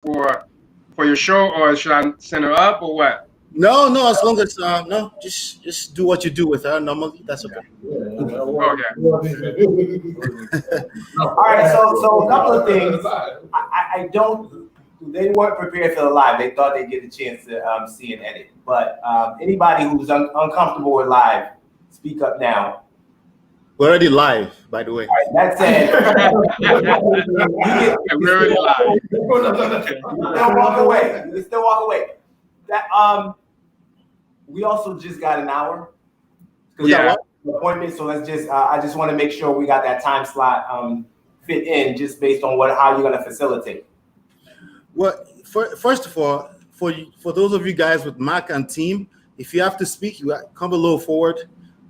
for your show, or should I send her up or what? No, no, as long as no, just do what you do with her normally. That's okay. Okay. All right, so a couple of things. I don't. They weren't prepared for the live. They thought they'd get a chance to see and edit. But anybody who's uncomfortable with live, speak up now. We're already live, by the way. All right, that said, We're already live. still walk away. You can still walk away. That we also just got an hour. Yeah. Appointment. So let's just. I just want to make sure we got that time slot fit in, just based on how you're going to facilitate. Well, first of all, for those of you guys with Mac and team, if you have to speak, you come a little forward,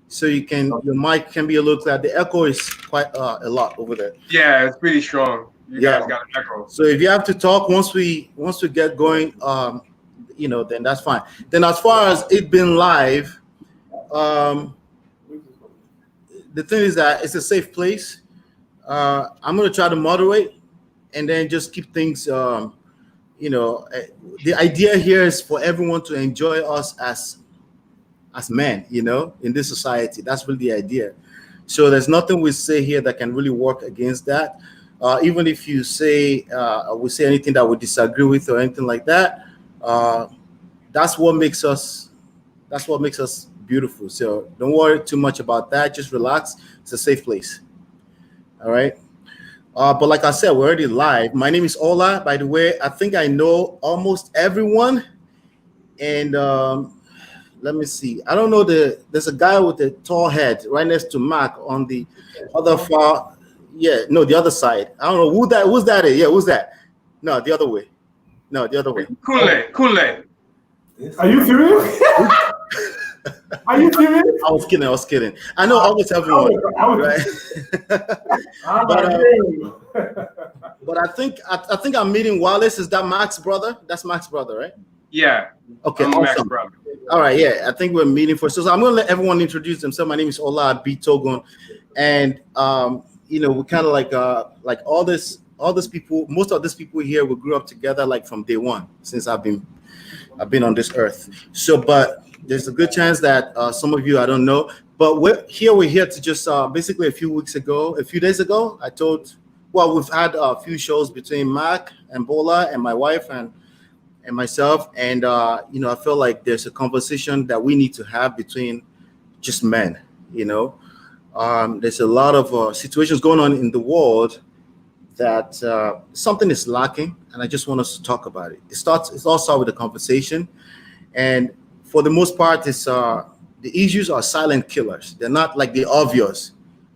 so your mic can be a little clear. The echo is quite a lot over there. Yeah, it's pretty strong. You guys got an echo. So if you have to talk once we get going, then that's fine. Then as far as it being live, the thing is that it's a safe place. I'm gonna try to moderate, and then just keep things. The idea here is for everyone to enjoy us as men, in this society. That's really the idea. So there's nothing we say here that can really work against that. Even if you say we say anything that we disagree with or anything like that, that's what makes us beautiful. So don't worry too much about that. Just relax. It's a safe place. All right. But like I said, we're already live. My name is Ola. By the way, I think I know almost everyone. And let me see. I don't know. There's a guy with a tall head right next to Mac on the other far. Yeah, no, the other side. I don't know who's that is. Yeah, who's that? No, the other way. No, the other way. Kool-Aid. Are you serious? Are you serious? I was kidding. I know almost everyone. Right? But I think I'm meeting Wallace. Is that Mac's brother? That's Mac's brother, right? Yeah. Okay, I'm awesome. Mac's brother. All right, yeah. I think we're meeting for. So I'm gonna let everyone introduce themselves. My name is Ola B Togon, and we kind of like all this people. Most of these people here, we grew up together like from day one since I've been on this earth. So, but there's a good chance that some of you I don't know, but we're here to just basically a few days ago, we've had a few shows between Mac and Bola and my wife and myself, and I feel like there's a conversation that we need to have between just men. There's a lot of situations going on in the world that something is lacking, and I just want us to talk about it. It all starts with a conversation, and for the most part, it's the issues are silent killers. They're not like the obvious.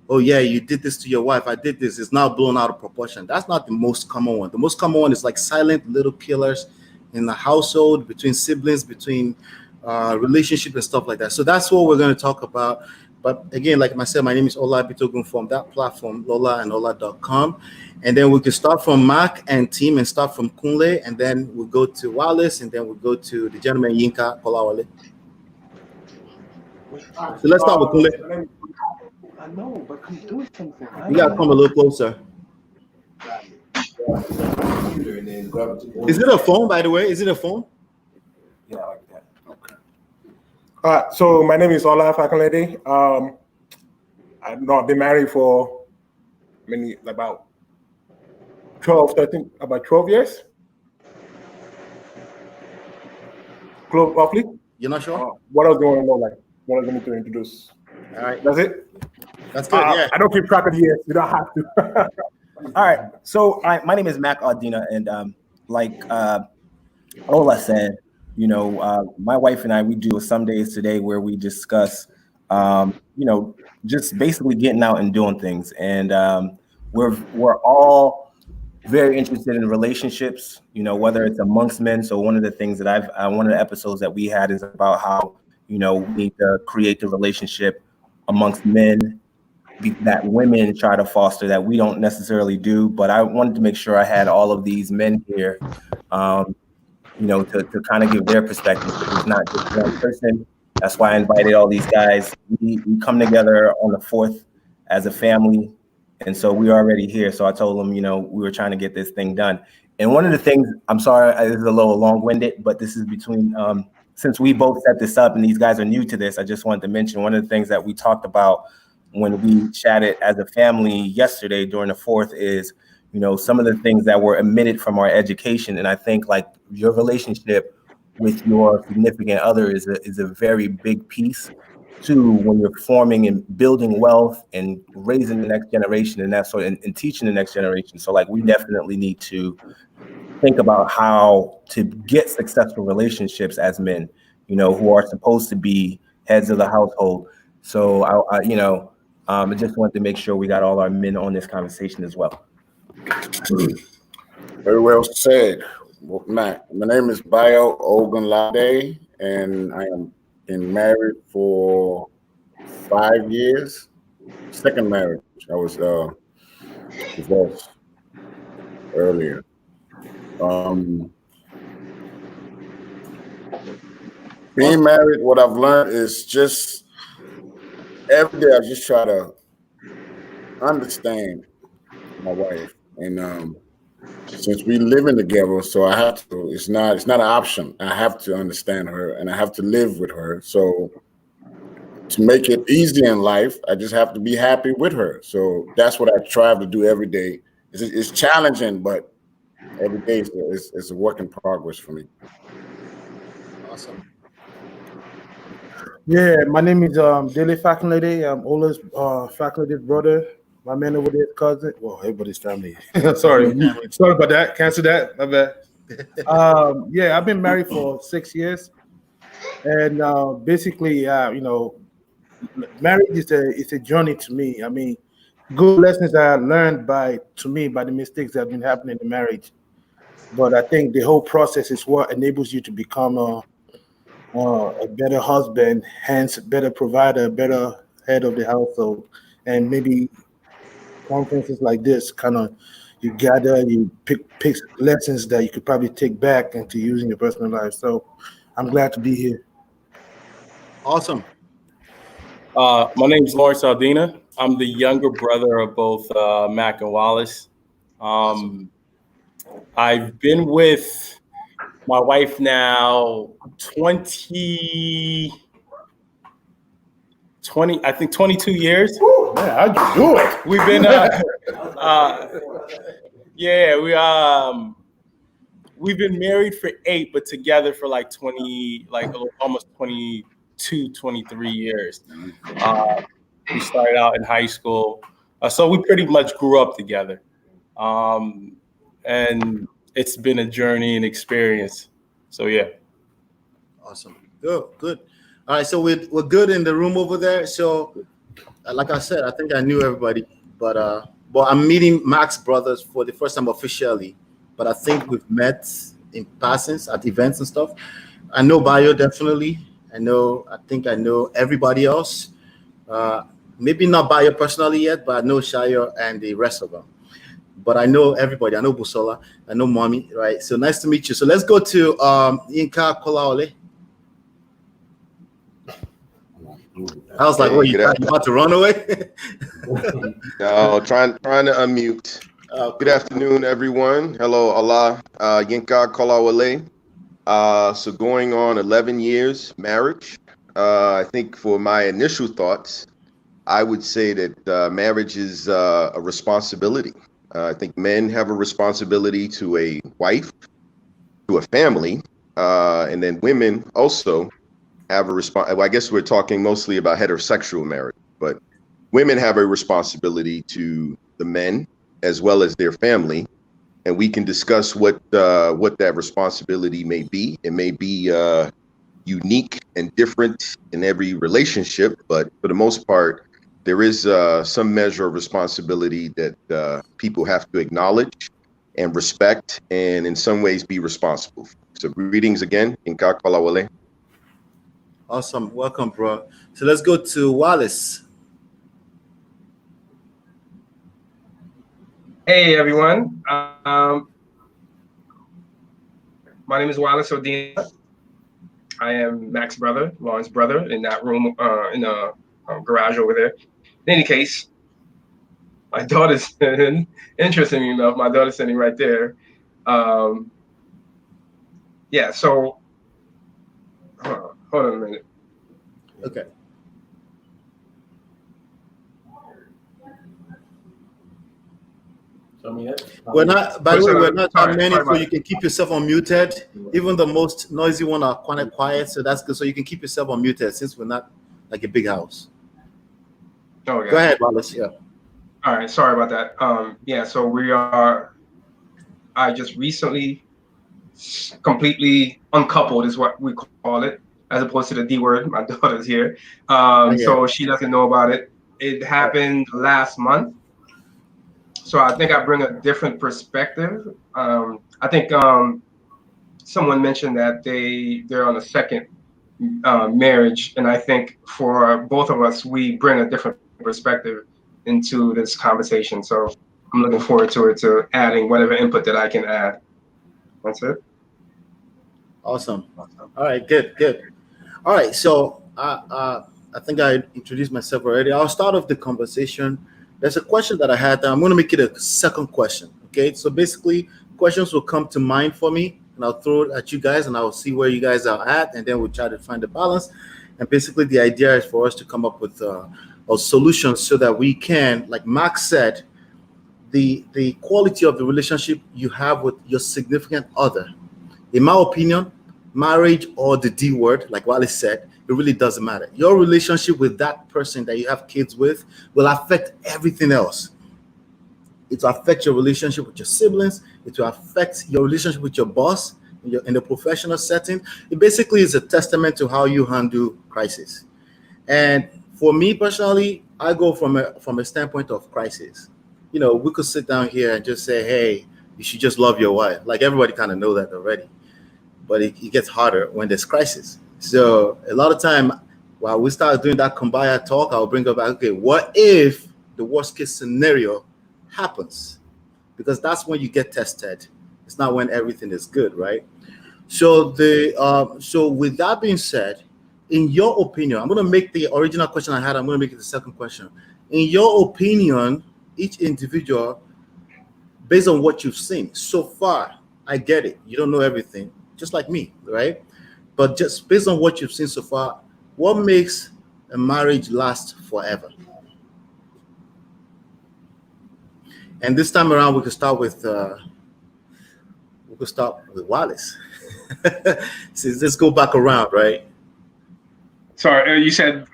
Oh yeah, you did this to your wife. I did this. It's now blown out of proportion. That's not the most common one. The most common one is like silent little killers in the household, between siblings, between relationship and stuff like that. So that's what we're going to talk about. But again, like I said, my name is Ola Bitogun from that platform, lolaandola.com. And then we can start from Mac and team and start from Kunle, and then we'll go to Wallace, and then we'll go to the gentleman Yinka Kolawale. So let's start with Kunle. I know, but I'm doing something. You got to come a little closer. Is it a phone, by the way? Is it a phone? Yeah, like that. Okay. So my name is Ola Fakunlede. I've been married for about 12 years. Close, roughly. You're not sure? What else do you want to know? What else do you need to introduce? All right. That's it? That's good, yeah. I don't keep track of the years. You don't have to. All right. So my name is Mac Ardina, and like Ola said, my wife and I, we do some days today where we discuss, just basically getting out and doing things, and we're all very interested in relationships, whether it's amongst men. So one of the things that one of the episodes that we had is about how, we need to create the relationship amongst men that women try to foster that we don't necessarily do. But I wanted to make sure I had all of these men here, to kind of give their perspective. It's not just one person. That's why I invited all these guys. We come together on the 4th as a family. And so we're already here. So I told them, we were trying to get this thing done. And one of the things, I'm sorry, this is a little long-winded, but this is between, since we both set this up and these guys are new to this, I just wanted to mention one of the things that we talked about when we chatted as a family yesterday during the 4th is, some of the things that were omitted from our education. And I think like your relationship with your significant other is a very big piece too, when you're forming and building wealth and raising the next generation and that sort of, and teaching the next generation. So like we definitely need to think about how to get successful relationships as men, who are supposed to be heads of the household. So I just wanted to make sure we got all our men on this conversation as well. Very well said. Well, my name is Bayo Ogunlade, and I am been married for 5 years. Second marriage. I was divorced earlier. Being married, what I've learned is just every day I just try to understand my wife, and since we living together, so I have to. It's not an option. I have to understand her, and I have to live with her. So to make it easy in life, I just have to be happy with her. So that's what I try to do every day. It's challenging, but every day is a work in progress for me. Awesome. Yeah, my name is Dele Faculty. I'm Ola's faculty's brother. My man over there, cousin. Well, everybody's family. Sorry about that. Cancel that. My bad. Yeah, I've been married for 6 years, and basically, marriage is a journey to me. I mean, good lessons that I learned by the mistakes that have been happening in marriage. But I think the whole process is what enables you to become a better husband, hence better provider, better head of the household, and maybe conferences like this kind of you gather, you pick lessons that you could probably take back into using your personal life. So I'm glad to be here. Awesome. My name is Lawrence Aldina. I'm the younger brother of both Mac and Wallace. I've been with my wife now 22 years. Man, how'd you do it? We've been, we've been married for 8, but together for like 20, like almost 22, 23 years. We started out in high school. So we pretty much grew up together. And it's been a journey and experience. So, yeah. Awesome. Good. All right, so we're good in the room over there. So, like I said, I think I knew everybody, but I'm meeting Mac's brothers for the first time officially. But I think we've met in passing at events and stuff. I know Bayo definitely. I think I know everybody else. Maybe not Bayo personally yet, but I know Shayo and the rest of them. But I know everybody. I know Busola. I know Mommy. Right. So nice to meet you. So let's go to Yinka Kolaole. I was like, "What you about to run away?" No, trying to unmute. Good afternoon, everyone. Hello, Allah. Yinka Kolawale. So going on 11 years marriage. I think for my initial thoughts, I would say that marriage is a responsibility. I think men have a responsibility to a wife, to a family, and then women also have a I guess we're talking mostly about heterosexual marriage, but women have a responsibility to the men as well as their family, and we can discuss what that responsibility may be. It may be unique and different in every relationship, but for the most part, there is some measure of responsibility that people have to acknowledge and respect, and in some ways be responsible. So greetings again, Inka Kalawale. Awesome. Welcome, bro. So let's go to Wallace. Hey, everyone. My name is Wallace Odina. I am Mac's brother, Lauren's brother, in that room, in a garage over there. In any case, my daughter's, interestingly enough, my daughter's sitting right there. Yeah. So hold on a minute. Okay. We're not. By the way, we're not that many, so you can keep yourself unmuted. Even the most noisy one are quite quiet, so that's good. So you can keep yourself unmuted since we're not like a big house. Okay. Go ahead, Wallace. Yeah. All right. Sorry about that. Yeah. So we are. I just recently completely uncoupled, is what we call it, as opposed to the D word. My daughter's here, so she doesn't know about it. It happened last month. So I think I bring a different perspective. I think someone mentioned that they're on a second marriage, and I think for both of us, we bring a different perspective into this conversation. So I'm looking forward to adding whatever input that I can add. That's it. Awesome. All right. Good. All right. So I think I introduced myself already. I'll start off the conversation. There's a question that I had. I'm going to make it a second question. Okay. So basically, questions will come to mind for me, and I'll throw it at you guys, and I'll see where you guys are at, and then we'll try to find a balance. And basically, the idea is for us to come up with a solution so that we can, like Max said, the quality of the relationship you have with your significant other. In my opinion, marriage or the D word, like Wallace said, it really doesn't matter. Your relationship with that person that you have kids with will affect everything else. It will affect your relationship with your siblings. It will affect your relationship with your boss in the professional setting. It basically is a testament to how you handle crisis. And for me personally, I go from a standpoint of crisis. You know, we could sit down here and just say, hey, you should just love your wife. Like everybody kind of know that already. But it gets harder when there's crisis. So a lot of time while we start doing that kumbaya talk, I'll bring up, okay, what if the worst case scenario happens? Because that's when you get tested. It's not when everything is good, right? So so with that being said, in your opinion, I'm going to make the original question I had, I'm going to make it the second question. In your opinion, each individual, based on what you've seen so far, I get it. You don't know everything, just like me, right? But just based on what you've seen so far, what makes a marriage last forever? And this time around, we could start with Wallace. So let's go back around, right? Sorry, you said,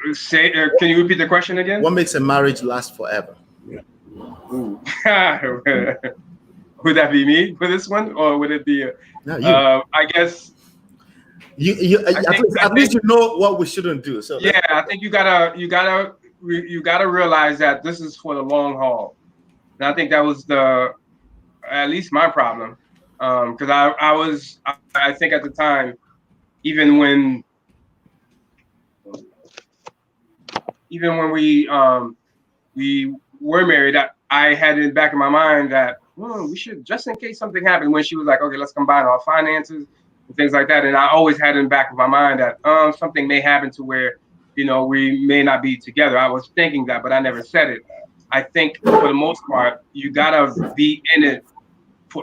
can you repeat the question again? What makes a marriage last forever? Ooh. Would that be me for this one, or would it be? No, you. I guess. At least you know what we shouldn't do. So yeah, I think you gotta realize that this is for the long haul, and I think that was at least my problem, because I think at the time, even when we were married, I had in the back of my mind that we should, just in case something happened, when she was like, okay, let's combine our finances and things like that. And I always had in the back of my mind that something may happen to where, we may not be together. I was thinking that, but I never said it. I think for the most part, you gotta be in it.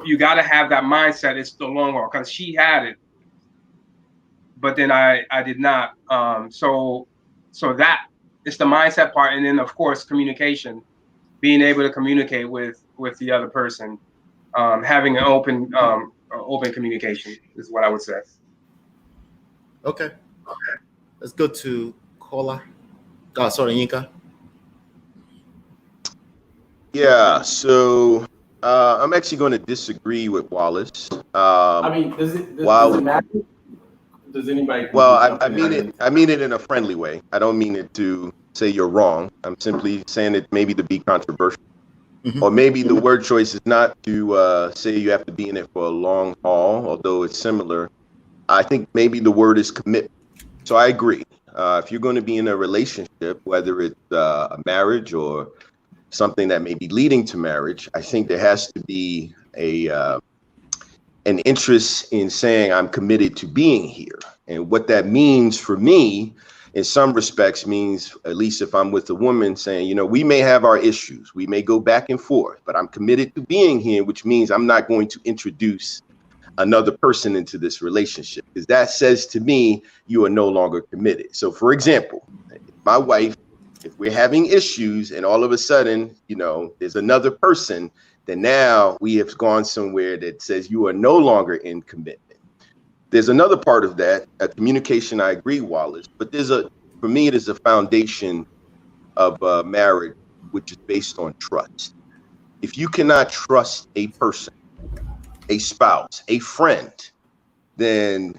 You gotta have that mindset. It's the long haul, because she had it, but then I did not. So that it's the mindset part, and then of course communication. Being able to communicate with the other person, having an open communication is what I would say. Okay. Let's go to Kola. Oh, sorry, Yinka. Yeah, so I'm actually going to disagree with Wallace. Does it matter? Does anybody? Well, I mean it in a friendly way. I don't mean it to say you're wrong. I'm simply saying it maybe to be controversial. Mm-hmm. Or maybe the word choice is not to say you have to be in it for a long haul, although it's similar. I think maybe the word is commitment. So I agree. If you're going to be in a relationship, whether it's a marriage or something that may be leading to marriage, I think there has to be an interest in saying I'm committed to being here. And what that means for me in some respects means, at least if I'm with a woman, saying, you know, we may have our issues, we may go back and forth, but I'm committed to being here, which means I'm not going to introduce another person into this relationship, because that says to me, you are no longer committed. So for example, my wife, if we're having issues and all of a sudden, you know, there's another person, then now we have gone somewhere that says you are no longer in commitment. There's another part of that, communication. I agree, Wallace, but for me, it is a foundation of marriage, which is based on trust. If you cannot trust a person, a spouse, a friend, then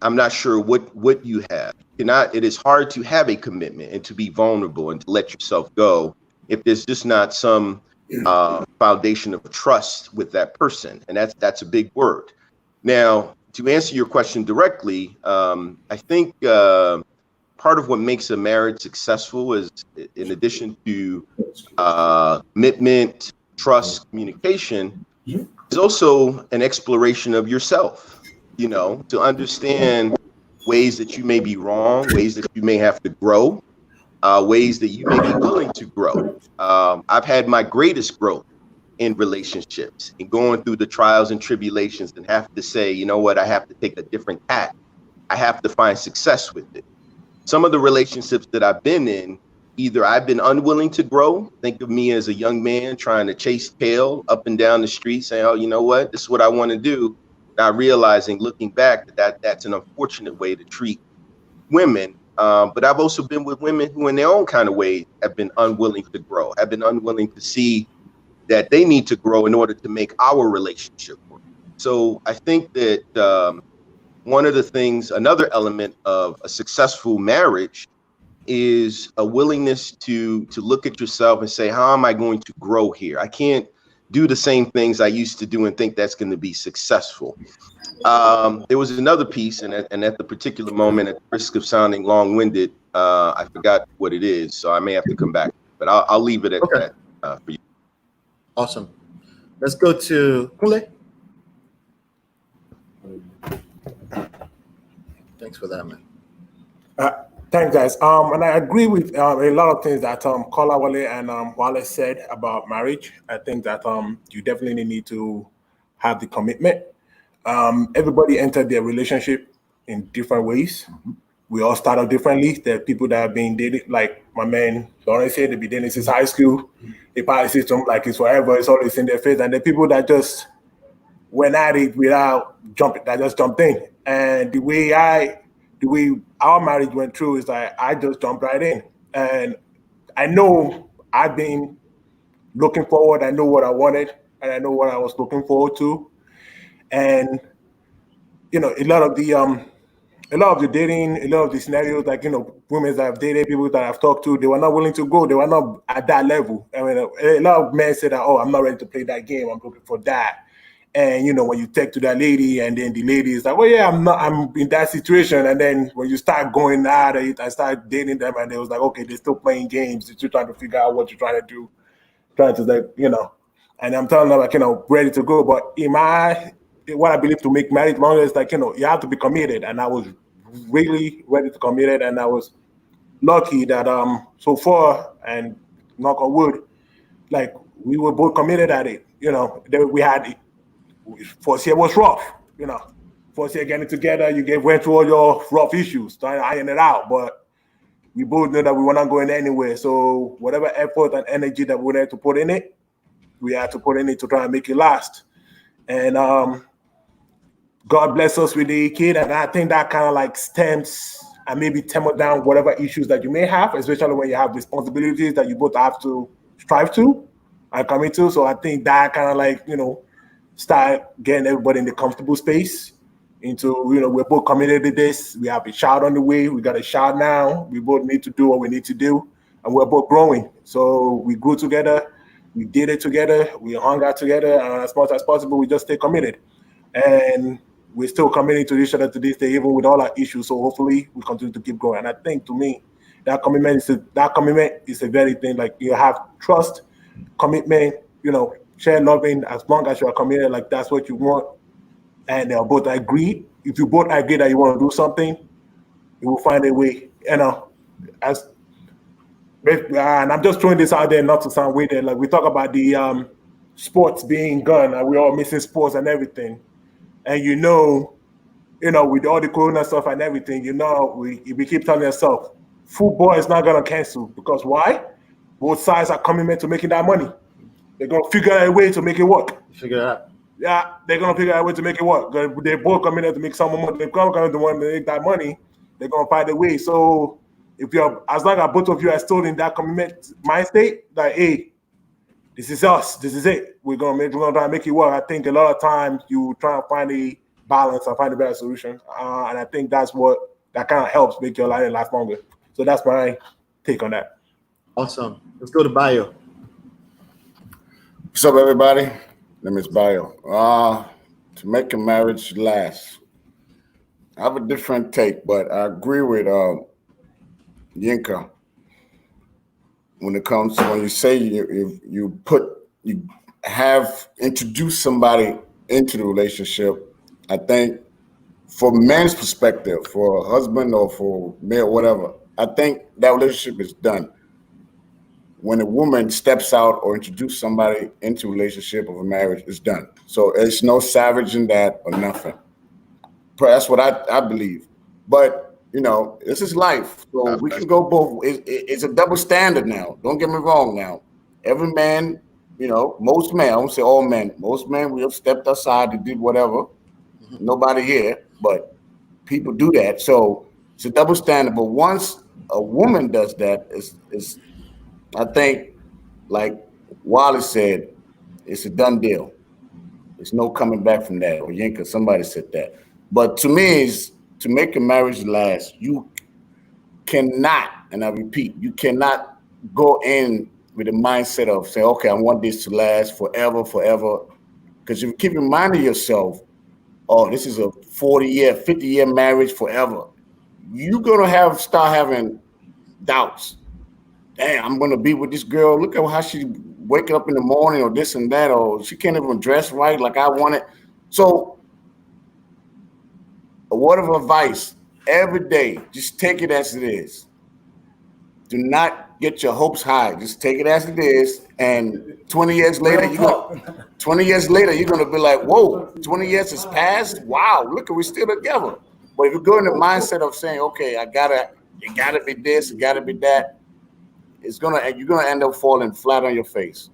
I'm not sure what you have. It is hard to have a commitment and to be vulnerable and to let yourself go if there's just not some foundation of trust with that person. And that's a big word. Now, to answer your question directly, I think part of what makes a marriage successful is, in addition to commitment, trust, communication, is also an exploration of yourself, you know, to understand ways that you may be wrong, ways that you may have to grow, ways that you may be willing to grow. I've had my greatest growth in relationships and going through the trials and tribulations and have to say, you know what, I have to take a different tack. I have to find success with it. Some of the relationships that I've been in, either I've been unwilling to grow. Think of me as a young man trying to chase tail up and down the street saying, oh, you know what, this is what I want to do. Not realizing, looking back, that's an unfortunate way to treat women. But I've also been with women who in their own kind of way have been unwilling to grow, have been unwilling to see that they need to grow in order to make our relationship work. So I think that one of the things, another element of a successful marriage is a willingness to look at yourself and say, how am I going to grow here? I can't do the same things I used to do and think that's going to be successful. There was another piece, and at the particular moment, at the risk of sounding long-winded, I forgot what it is, so I may have to come back. But I'll leave it at that for you. Awesome. Let's go to Kule. Thanks for that, man. Thanks, guys. And I agree with a lot of things that Kolawole and Wallace said about marriage. I think that you definitely need to have the commitment. Everybody entered their relationship in different ways. We all start out differently. There are people that have been dating, like my man Lawrence said, they've been dating since high school. They probably see something like it's forever, it's always in their face. And the people that just went at it without jumping, that just jumped in. And the way our marriage went through is like I just jumped right in. And I know I've been looking forward. I know what I wanted, and I know what I was looking forward to. And you know, a lot of the dating, a lot of the scenarios, like, you know, women that I've dated, people that I've talked to, they were not willing to go. They were not at that level. I mean, a lot of men said that, oh, I'm not ready to play that game. I'm looking for that. And, you know, when you take to that lady and then the lady is like, well, yeah, I'm in that situation. And then when you start going at it, I start dating them and they was like, okay, they're still playing games. They're still trying to figure out what you're trying to do. Trying to, like, you know, and I'm telling them, like, you know, ready to go. But what I believe to make marriage longer is like, you know, you have to be committed. And I was really ready to commit it. And I was lucky that so far, and knock on wood, like we were both committed at it. You know, we had, first year was rough, you know. First year getting together, went through all your rough issues, trying to iron it out. But we both knew that we were not going anywhere. So whatever effort and energy that we had to put in it, we had to put in it to try and make it last. And God bless us with the kid, and I think that kind of like stems and maybe temper down whatever issues that you may have, especially when you have responsibilities that you both have to strive to and commit to. So I think that kind of like, you know, start getting everybody in the comfortable space into, you know, we're both committed to this. We have a child on the way. We got a child now. We both need to do what we need to do, and we're both growing. So we grew together. We did it together. We hung out together, and as much as possible, we just stay committed. And we're still committed to each other to this day, even with all our issues. So hopefully we continue to keep going. And I think, to me, that commitment is a very thing. Like, you have trust, commitment, you know, share loving. As long as you are committed, like that's what you want, and they'll both agree. If you both agree that you want to do something, you will find a way. as and I'm just throwing this out there not to sound weird. Like we talk about the sports being gone and we're all missing sports and everything. And with all the corona stuff and everything, we keep telling ourselves, football is not gonna cancel because why? Both sides are committed to making that money. They're gonna figure out a way to make it work. Figure it out. Yeah, they're gonna figure out a way to make it work. They're both coming in to make some money. They're coming to want to make that money. They're gonna find a way. So as long as both of you are still in that commitment mind state, like, hey, this is us. This is it. We're gonna try to make it work. I think a lot of times you try to find a balance and find a better solution, and I think that kind of helps make your life last longer. So that's my take on that. Awesome. Let's go to Bio. What's up, everybody? My name is Bio. To make a marriage last, I have a different take, but I agree with Yinka when it comes to when you say you have introduced somebody into the relationship. I think for men's perspective, for a husband or for male, whatever, I think that relationship is done. When a woman steps out or introduces somebody into a relationship of a marriage, it's done. So there's no savaging that or nothing. That's what I believe. But, this is life. So we can go both. It's a double standard now. Don't get me wrong now. Every man, most men, I won't say all men, most men, we have stepped aside and did whatever. Nobody here, but people do that. So it's a double standard. But once a woman does that, it's I think, like Wallace said, it's a done deal. There's no coming back from that. Or Yinka, somebody said that. But to me, is to make a marriage last, you cannot, and I repeat, you cannot go in with the mindset of saying, okay, I want this to last forever. Because if you keep reminding yourself, oh, this is a 40-year, 50-year marriage forever, you're going to start having doubts. Damn, I'm going to be with this girl. Look at how she waking up in the morning or this and that, or she can't even dress right like I want it. So a word of advice, every day, just take it as it is. Do not get your hopes high. Just take it as it is. And 20 years later, you're going to be like, whoa, 20 years has passed? Wow, look, we're still together. But if you go in the mindset of saying, okay, it gotta be this, it gotta be that, you're gonna end up falling flat on your face,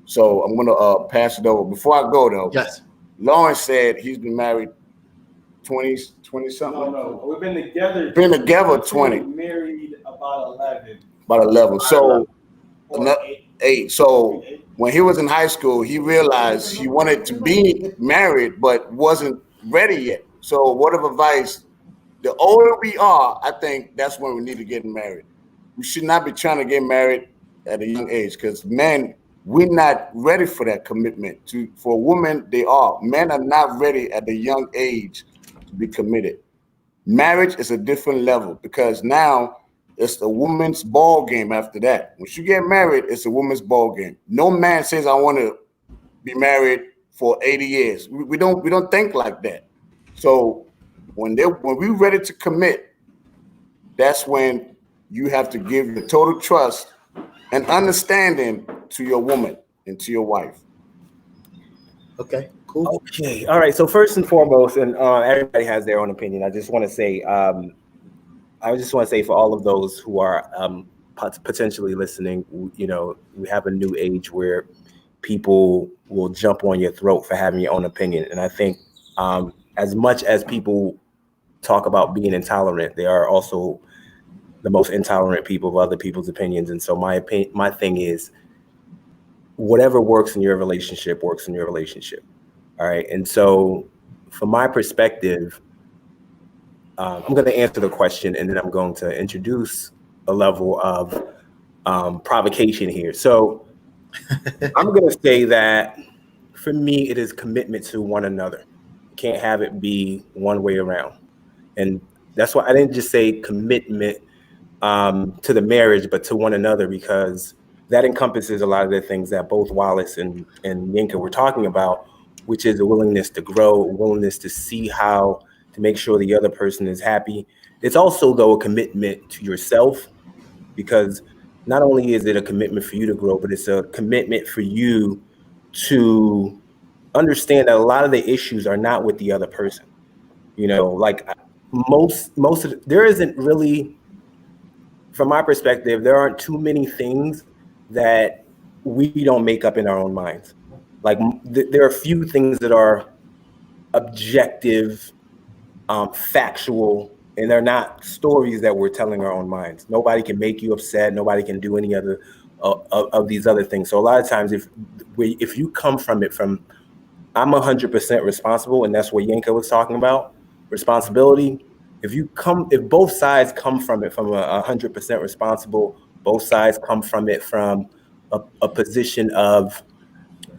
So I'm gonna pass it over. Before I go though, yes, Lawrence said he's been married 20 something. No, we've been together. 20. Married about 11. About 11. So 8. So when he was in high school, he realized he wanted to be married but wasn't ready yet. So word of advice: the older we are, I think that's when we need to get married. We should not be trying to get married at a young age because men, we're not ready for that commitment. For a woman, they are. Men are not ready at the young age to be committed. Marriage is a different level because now it's a woman's ball game after that. Once you get married, it's a woman's ball game. No man says, I want to be married for 80 years. We don't think like that. So when we're ready to commit, that's when you have to give your total trust and understanding to your woman and to your wife. Okay, cool. Okay, all right. So first and foremost, and everybody has their own opinion. I just want to say, for all of those who are potentially listening, we have a new age where people will jump on your throat for having your own opinion, and I think as much as people talk about being intolerant, they are also the most intolerant people of other people's opinions. And so my thing is, whatever works in your relationship works in your relationship. All right. And so from my perspective, I'm going to answer the question and then I'm going to introduce a level of provocation here. So I'm going to say that for me, it is commitment to one another. You can't have it be one way around. And that's why I didn't just say commitment to the marriage, but to one another, because that encompasses a lot of the things that both Wallace and Yinka were talking about, which is a willingness to grow, a willingness to see how to make sure the other person is happy. It's also, though, a commitment to yourself, because not only is it a commitment for you to grow, but it's a commitment for you to understand that a lot of the issues are not with the other person. You know, like most of there isn't really, from my perspective, there aren't too many things that we don't make up in our own minds. Like there are a few things that are objective, factual, and they're not stories that we're telling our own minds. Nobody can make you upset. Nobody can do any other of these other things. So a lot of times, if you come from it from, I'm 100% responsible, and that's what Yinka was talking about, responsibility. If both sides come from it from 100% responsible, both sides come from it from a position of,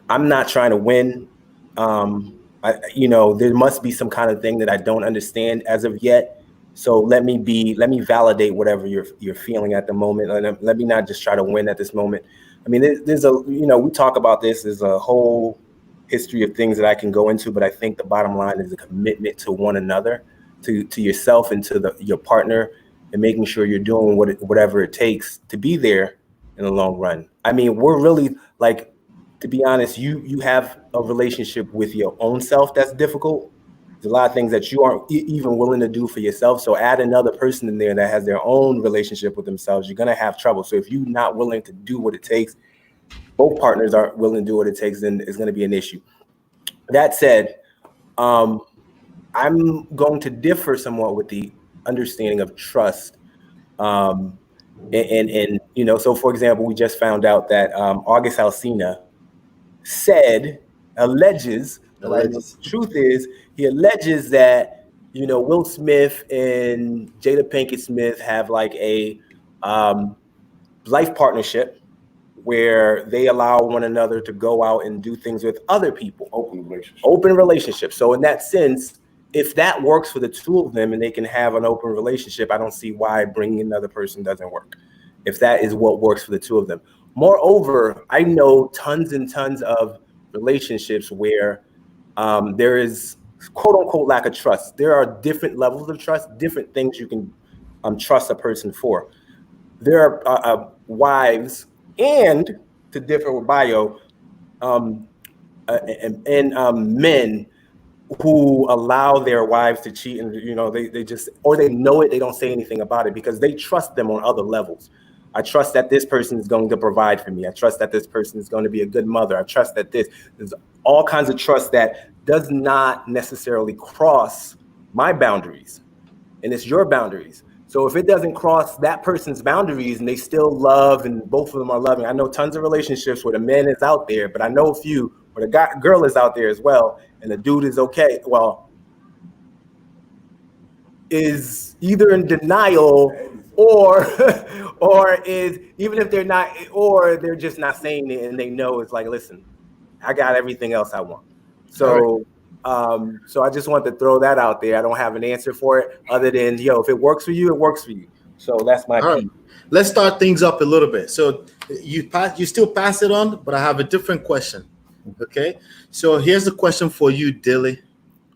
I'm not trying to win. There must be some kind of thing that I don't understand as of yet. So let me validate whatever you're feeling at the moment. And let me not just try to win at this moment. I mean, we talk about this. There's a whole history of things that I can go into, but I think the bottom line is a commitment to one another, to yourself and to your partner, and making sure you're doing whatever it takes to be there in the long run. I mean, we're really, like, to be honest, you have a relationship with your own self that's difficult. There's a lot of things that you aren't even willing to do for yourself. So add another person in there that has their own relationship with themselves, you're going to have trouble. So if you're not willing to do what it takes, both partners aren't willing to do what it takes, then it's going to be an issue. That said, I'm going to differ somewhat with the understanding of trust. So for example, we just found out that August Alsina alleges. The truth is, he alleges that, Will Smith and Jada Pinkett Smith have like a life partnership where they allow one another to go out and do things with other people. Open relationship. So in that sense, if that works for the two of them and they can have an open relationship, I don't see why bringing another person doesn't work, if that is what works for the two of them. Moreover, I know tons and tons of relationships where there is quote unquote lack of trust. There are different levels of trust, different things you can trust a person for. There are wives, and to differ with Bio, men who allow their wives to cheat, and they just, or they know it, they don't say anything about it because they trust them on other levels. I trust that this person is going to provide for me. I trust that this person is going to be a good mother. I trust that there's all kinds of trust that does not necessarily cross my boundaries, and it's your boundaries. So if it doesn't cross that person's boundaries and they still love and both of them are loving, I know tons of relationships where the man is out there, but I know a few where the girl is out there as well, and the dude is okay. Well, is either in denial or is, even if they're not, or they're just not saying it and they know it's like, listen, I got everything else I want. So, so I just want to throw that out there. I don't have an answer for it other than, if it works for you, it works for you. So that's my All right. Let's start things up a little bit. So you still pass it on, but I have a different question. Okay. So here's the question for you, Dilly.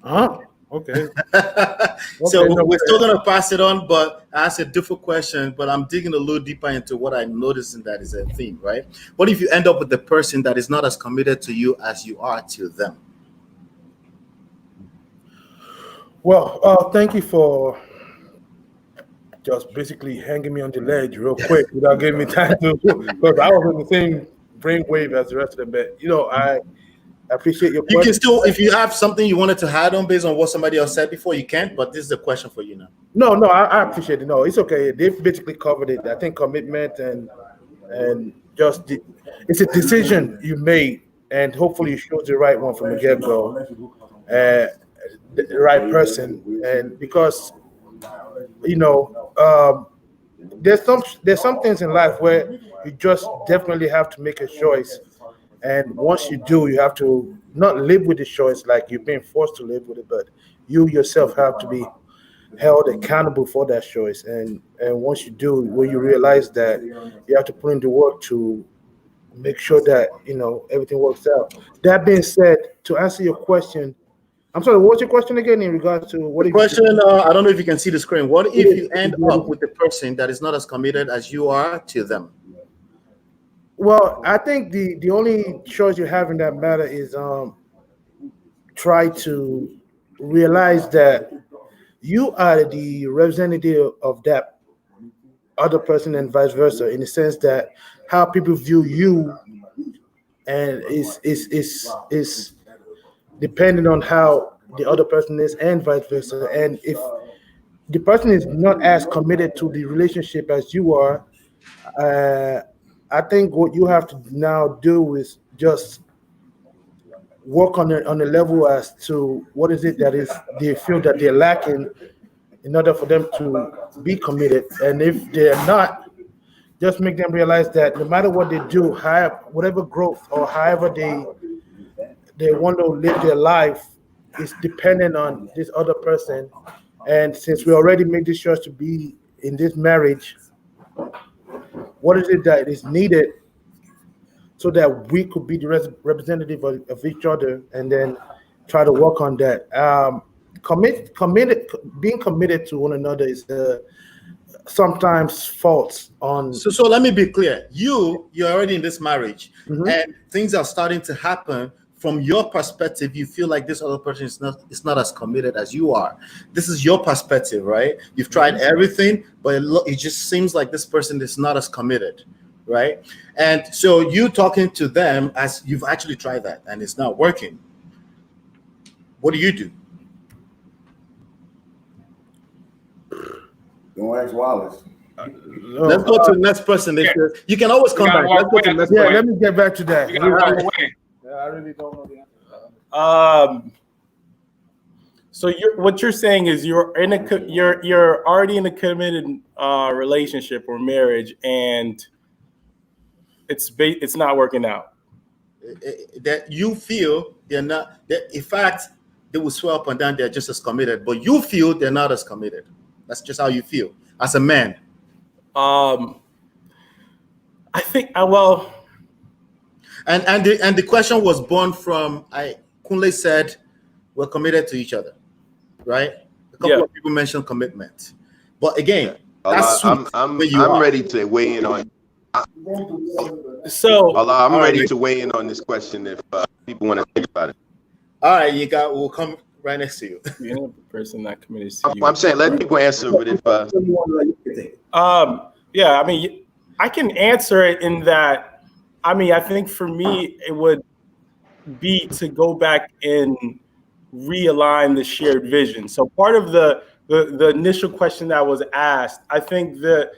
Okay. So we're still going to pass it on, but I asked a different question, but I'm digging a little deeper into what I noticed, and that is a theme, right? What if you end up with the person that is not as committed to you as you are to them? Well, thank you for just basically hanging me on the ledge real quick without giving me time to, because I was in the same brainwave as the rest of them. But I appreciate your question. You can still, if you have something you wanted to add on based on what somebody else said before, you can. But this is the question for you now. No, I appreciate it. No, it's okay. They've basically covered it. I think commitment and just it's a decision you made, and hopefully you chose the right one from the get-go. The right person, and because there's some things in life where you just definitely have to make a choice, and once you do, you have to not live with the choice like you're being forced to live with it, but you yourself have to be held accountable for that choice. And once you do, when you realize that, you have to put in the work to make sure that everything works out. That being said, to answer your question, I'm sorry, what's your question again in regards to what The if question, I don't know if you can see the screen. What if you end up with a person that is not as committed as you are to them? Well, I think the only choice you have in that matter is try to realize that you are the representative of that other person and vice versa, in the sense that how people view you and is depending on how the other person is and vice versa. And if the person is not as committed to the relationship as you are, I think what you have to now do is just work on the level as to what is it that is they feel that they're lacking in order for them to be committed. And if they're not, just make them realize that no matter what they do, whatever growth or however they want to live their life is dependent on this other person. And since we already made this choice to be in this marriage, what is it that is needed so that we could be the representative of each other, and then try to work on that. Being committed to one another is sometimes false on. So let me be clear. You're already in this marriage, and things are starting to happen. From your perspective, you feel like this other person is not as committed as you are. This is your perspective, right? You've tried everything, but it just seems like this person is not as committed, right? And so you talking to them as you've actually tried that and it's not working. What do you do? Don't ask Wallace. Let's go to the next person. You can always come back. Let's go to the next person. Let me get back to that. I really don't know the answer. So what you're saying is you're already in a committed relationship or marriage, and it's not working out. That you feel they're not. That in fact, they will swear up and down they're just as committed, but you feel they're not as committed. That's just how you feel as a man. I think And the question was born from Kunle said we're committed to each other, right? A couple of people mentioned commitment, but again, that's I'm ready to weigh in on. I'm ready to weigh in on this question if people want to think about it. All right, we'll come right next to you. You're the person not committed to you. I'm saying let people answer, but if yeah, I mean, I can answer it in that. I mean, I think for me, it would be to go back and realign the shared vision. So part of the initial question that was asked, I think that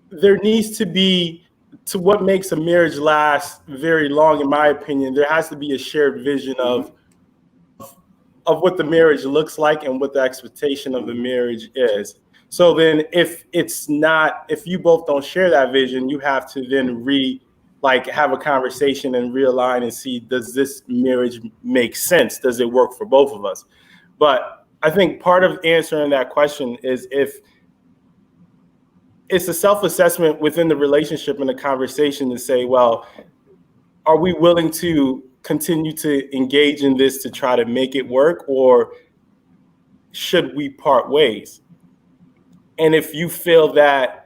there needs to be, to what makes a marriage last very long, in my opinion, there has to be a shared vision of what the marriage looks like and what the expectation of the marriage is. So then if you both don't share that vision, you have to then have a conversation and realign and see, does this marriage make sense? Does it work for both of us? But I think part of answering that question is if it's a self-assessment within the relationship and the conversation to say, well, are we willing to continue to engage in this to try to make it work, or should we part ways? And if you feel that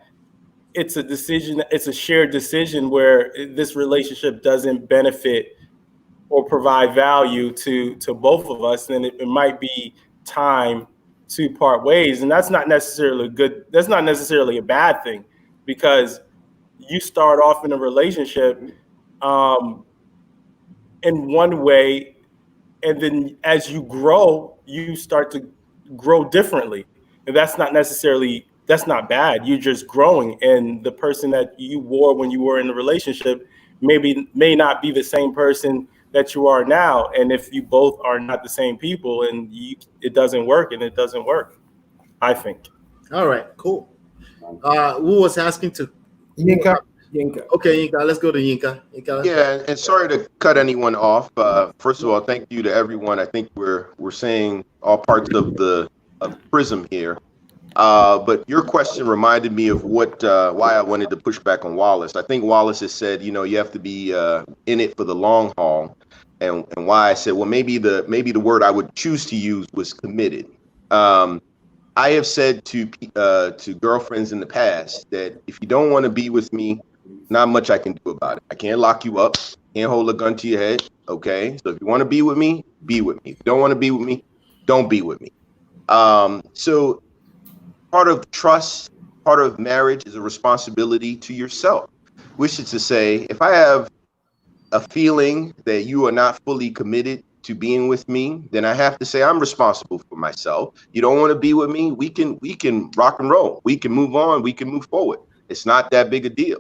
it's a decision, it's a shared decision where this relationship doesn't benefit or provide value to both of us, then it might be time to part ways. And that's not necessarily good. That's not necessarily a bad thing, because you start off in a relationship in one way, and then as you grow, you start to grow differently. And that's not bad. You're just growing, and the person that you were when you were in the relationship may not be the same person that you are now. And if you both are not the same people, and it doesn't work, I think. All right, cool. Who was asking to? Yinka. Okay, Yinka, let's go to Yinka. Yeah, and sorry to cut anyone off. First of all, thank you to everyone. I think we're saying all parts of the prism here. But your question reminded me of why I wanted to push back on Wallace. I think Wallace has said, you have to be in it for the long haul. and why I said, well, maybe the word I would choose to use was committed. I have said to girlfriends in the past that if you don't want to be with me, not much I can do about it. I can't lock you up, can't hold a gun to your head. Okay, so if you want to be with me, be with me. If you don't want to be with me, don't be with me. So part of trust, part of marriage is a responsibility to yourself, which is to say, if I have a feeling that you are not fully committed to being with me, then I have to say I'm responsible for myself. You don't want to be with me, we can rock and roll. We can move on, we can move forward. It's not that big a deal.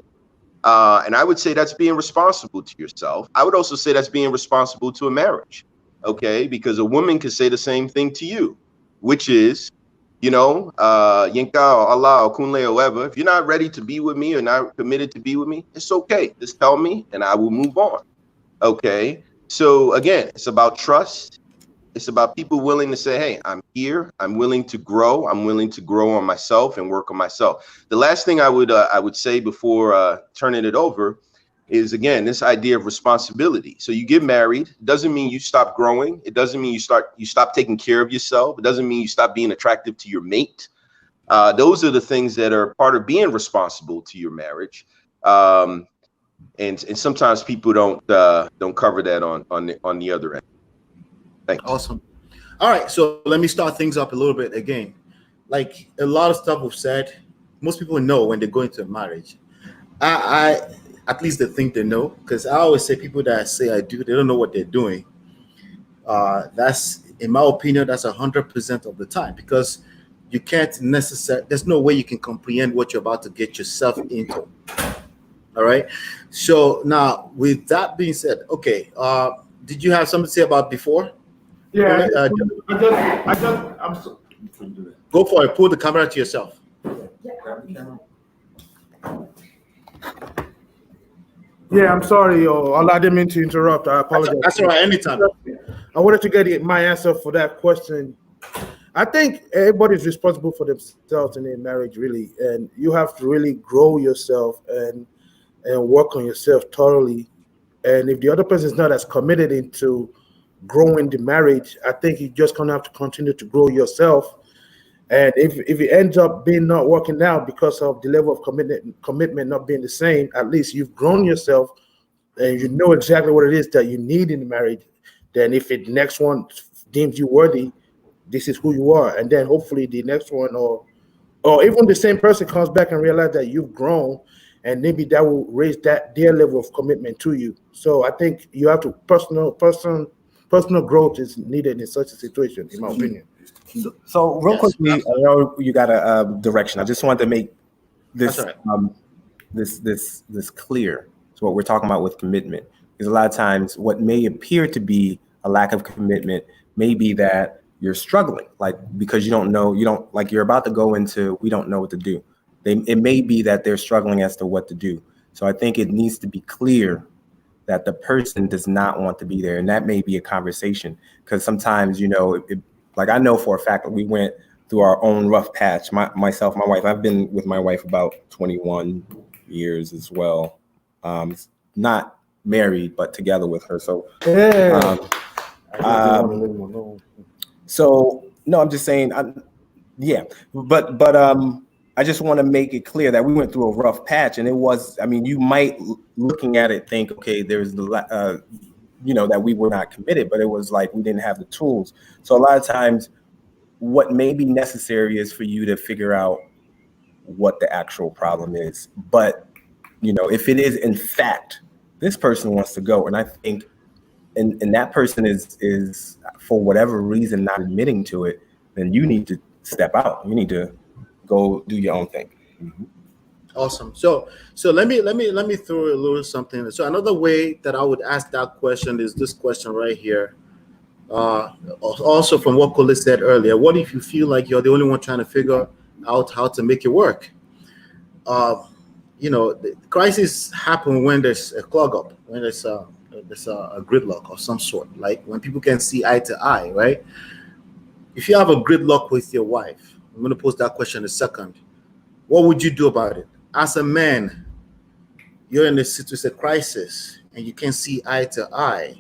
And I would say that's being responsible to yourself. I would also say that's being responsible to a marriage, okay? Because a woman could say the same thing to you, which is, you know, Yinka or Allah or Kunle or whoever, if you're not ready to be with me or not committed to be with me, it's okay. Just tell me and I will move on, okay? So again, it's about trust. It's about people willing to say, hey, I'm here. I'm willing to grow. I'm willing to grow on myself and work on myself. The last thing I would say before turning it over is, again, this idea of responsibility. So you get married. It doesn't mean you stop growing. It doesn't mean you stop taking care of yourself. It doesn't mean you stop being attractive to your mate. Those are the things that are part of being responsible to your marriage. And sometimes people don't cover that on the other end. Thanks. Awesome. All right, so let me start things up a little bit again. Like a lot of stuff we've said, most people know when they go into a marriage. I at least they think they know, because I always say people that say I do, they don't know what they're doing. That's, in my opinion, that's 100% of the time, because you can't necessarily, there's no way you can comprehend what you're about to get yourself into. All right. So now, with that being said, okay, did you have something to say about before? Yeah, Go for it. Pull the camera to yourself. Yeah, I'm sorry, I didn't mean to interrupt. I apologize. That's all right. Anytime. I wanted to get my answer for that question. I think everybody's responsible for themselves in their marriage, really, and you have to really grow yourself and work on yourself thoroughly. And if the other person is not as committed into growing the marriage, I think you're just gonna have to continue to grow yourself. And if it ends up being not working out because of the level of commitment not being the same, at least you've grown yourself and you know exactly what it is that you need in the marriage. Then if the next one deems you worthy, this is who you are. And then hopefully the next one or even the same person comes back and realize that you've grown, and maybe that will raise their level of commitment to you. So I think you have to personal growth is needed in such a situation, in my opinion. So real quickly, I know you got a direction. I just wanted to make this this clear. So what we're talking about with commitment is, a lot of times what may appear to be a lack of commitment may be that you're struggling, like because you're about to go into, we don't know what to do. It may be that they're struggling as to what to do. So I think it needs to be clear that the person does not want to be there, and that may be a conversation, because sometimes, like I know for a fact that we went through our own rough patch. Myself, my wife. I've been with my wife about 21 years as well. Not married, but together with her. So, so no, I'm just saying, but I just want to make it clear that we went through a rough patch, and it was, you might looking at it think, okay, there's the, that we were not committed, but it was like we didn't have the tools. So a lot of times what may be necessary is for you to figure out what the actual problem is. But, if it is in fact, this person wants to go, and I think, and that person is for whatever reason not admitting to it, then you need to step out. You need to go do your own thing. Mm-hmm. Awesome. So let me throw a little something. So another way that I would ask that question is this question right here. Also from what Kole said earlier, what if you feel like you're the only one trying to figure out how to make it work? The crisis happen when there's a clog up, when there's a gridlock of some sort, like when people can see eye to eye, right? If you have a gridlock with your wife, I'm going to pose that question in a second. What would you do about it? As a man, you're in a crisis and you can't see eye to eye.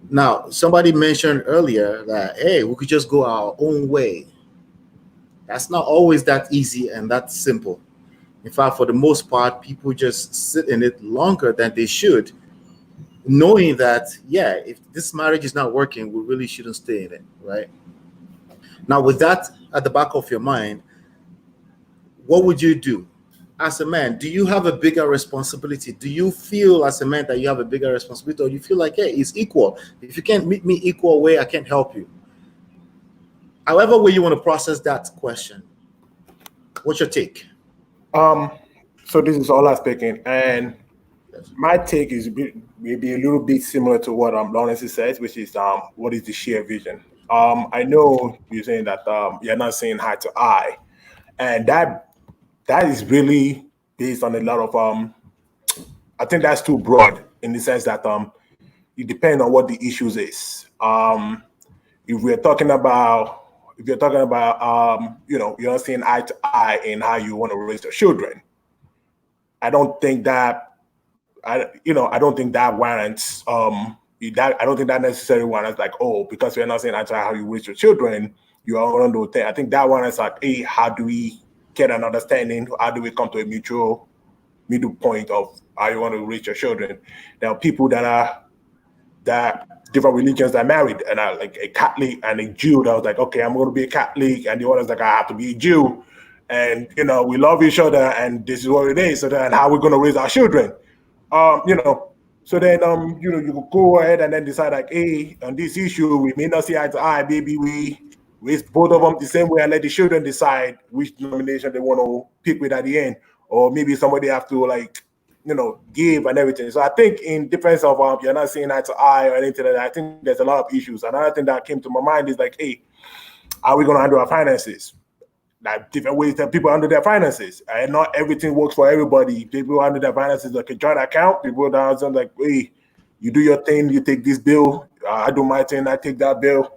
Now, somebody mentioned earlier that, hey, we could just go our own way. That's not always that easy and that simple. In fact, for the most part, people just sit in it longer than they should, knowing that, yeah, if this marriage is not working, we really shouldn't stay in it, right? Now, with that at the back of your mind, what would you do? As a man, do you have a bigger responsibility? Do you feel as a man that you have a bigger responsibility, or you feel like, hey, it's equal? If you can't meet me equal way, I can't help you. However way you want to process that question, what's your take? So this is Ola speaking, and my take is maybe a little bit similar to what Lawrence says, which is what is the shared vision? I know you're saying that you're not saying eye to eye, and that is really based on a lot of I think that's too broad in the sense that it depends on what the issues is. If you're talking about you're not seeing eye to eye in how you want to raise your children, I don't think that warrants I don't think that necessarily warrants like, oh, because we're not saying eye to eye how you raise your children, you are on those things. I think that warrants like, hey, how do we get an understanding? How do we come to a middle point of how you want to raise your children? There are people that different religions that are married, and are like a Catholic and a Jew that was like, okay, I'm going to be a Catholic, and the other's like, I have to be a Jew, and we love each other, and this is what it is. So then, how are we going to raise our children? So then you could go ahead and then decide like, hey, on this issue, we may not see eye to eye. Maybe we raise both of them the same way and let the children decide which denomination they want to pick with at the end, or maybe somebody have to like give and everything. So I think in defense of you're not seeing eye to eye or anything like that, I think there's a lot of issues. Another thing that came to my mind is like, hey, how are we going to handle our finances? Like different ways that people handle their finances. And not everything works for everybody. People handle their finances like a joint account. People down like, hey, you do your thing, you take this bill, I do my thing, I take that bill,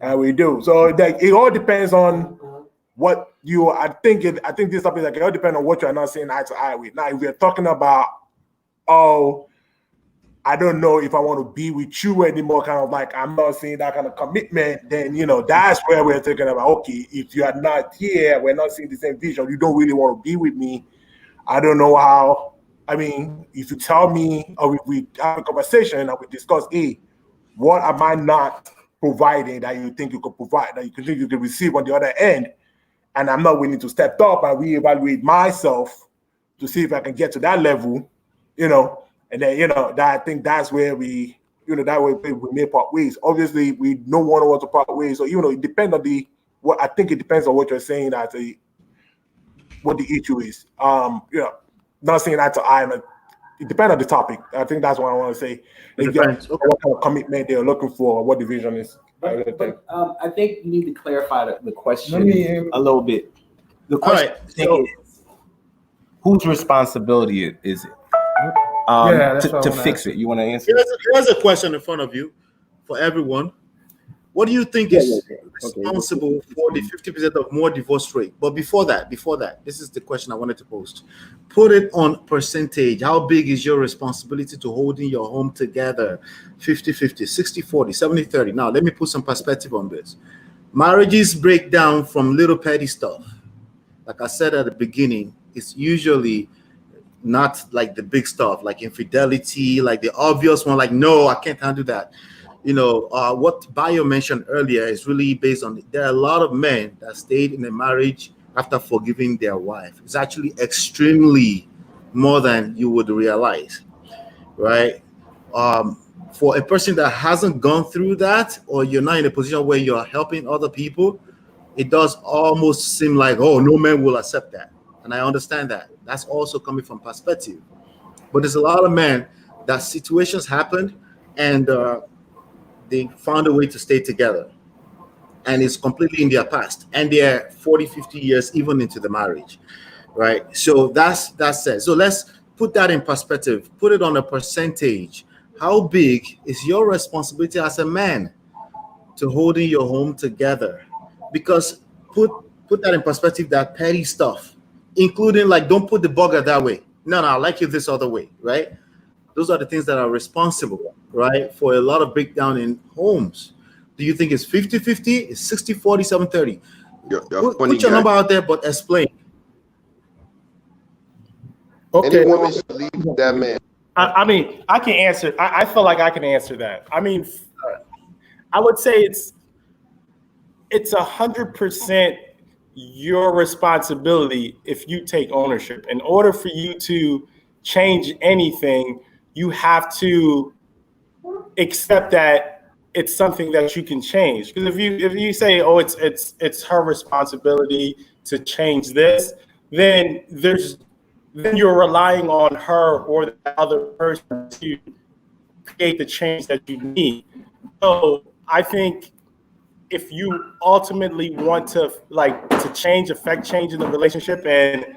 and we do. So like it all depends on what you. I think this is something like it all depends on what you're not saying eye to eye with. Now, if we're talking about, oh, I don't know if I want to be with you anymore, kind of like I'm not seeing that kind of commitment, then that's where we're thinking about, okay, if you are not here, we're not seeing the same vision, you don't really want to be with me. I don't know how. I mean, if you tell me, or if we have a conversation and we discuss, hey, what am I not providing that you think you could provide, that you think you could receive on the other end, and I'm not willing to step up and reevaluate myself to see if I can get to that level, and then that I think that's where we, that way we may part ways. Obviously, we don't want to part ways. So it depends on I think it depends on what you're saying that what the issue is. Not saying eye to eye, but it depends on the topic. I think that's what I want to say. What kind of commitment they're looking for, what the vision is. But I think you need to clarify the question a little bit. The question is, whose responsibility is it to fix it? You want to answer? Here's a question in front of you for everyone. What do you think is responsible for the 50% of more divorce rate? But before that, this is the question I wanted to post. Put it on percentage. How big is your responsibility to holding your home together? 50-50, 60-40, 70-30. Now, let me put some perspective on this. Marriages break down from little petty stuff. Like I said at the beginning, it's usually not like the big stuff, like infidelity, like the obvious one, like, no, I can't handle that. What Bayo mentioned earlier is really based on, there are a lot of men that stayed in a marriage after forgiving their wife. It's actually extremely more than you would realize, right? For a person that hasn't gone through that, or you're not in a position where you're helping other people, it does almost seem like, oh, no man will accept that. And I understand that. That's also coming from perspective. But there's a lot of men that situations happened and they found a way to stay together, and it's completely in their past, and they're 40-50 years even into the marriage, right? So that's it. So let's put that in perspective, put it on a percentage. How big is your responsibility as a man to holding your home together? Because put that in perspective, that petty stuff, including like, don't put the bugger that way. No, I like you this other way, right? those are the things that are responsible, right, for a lot of breakdown in homes. Do you think it's 50-50? It's 60-40, 70-30? Put your number out there, but explain. Any woman should leave that man. I mean, I can answer. I feel like I can answer that. I mean, I would say it's 100% your responsibility if you take ownership. In order for you to change anything, you have to accept that it's something that you can change. Because if you say, oh, it's her responsibility to change this, then you're relying on her or the other person to create the change that you need. So I think if you ultimately want to affect change in the relationship and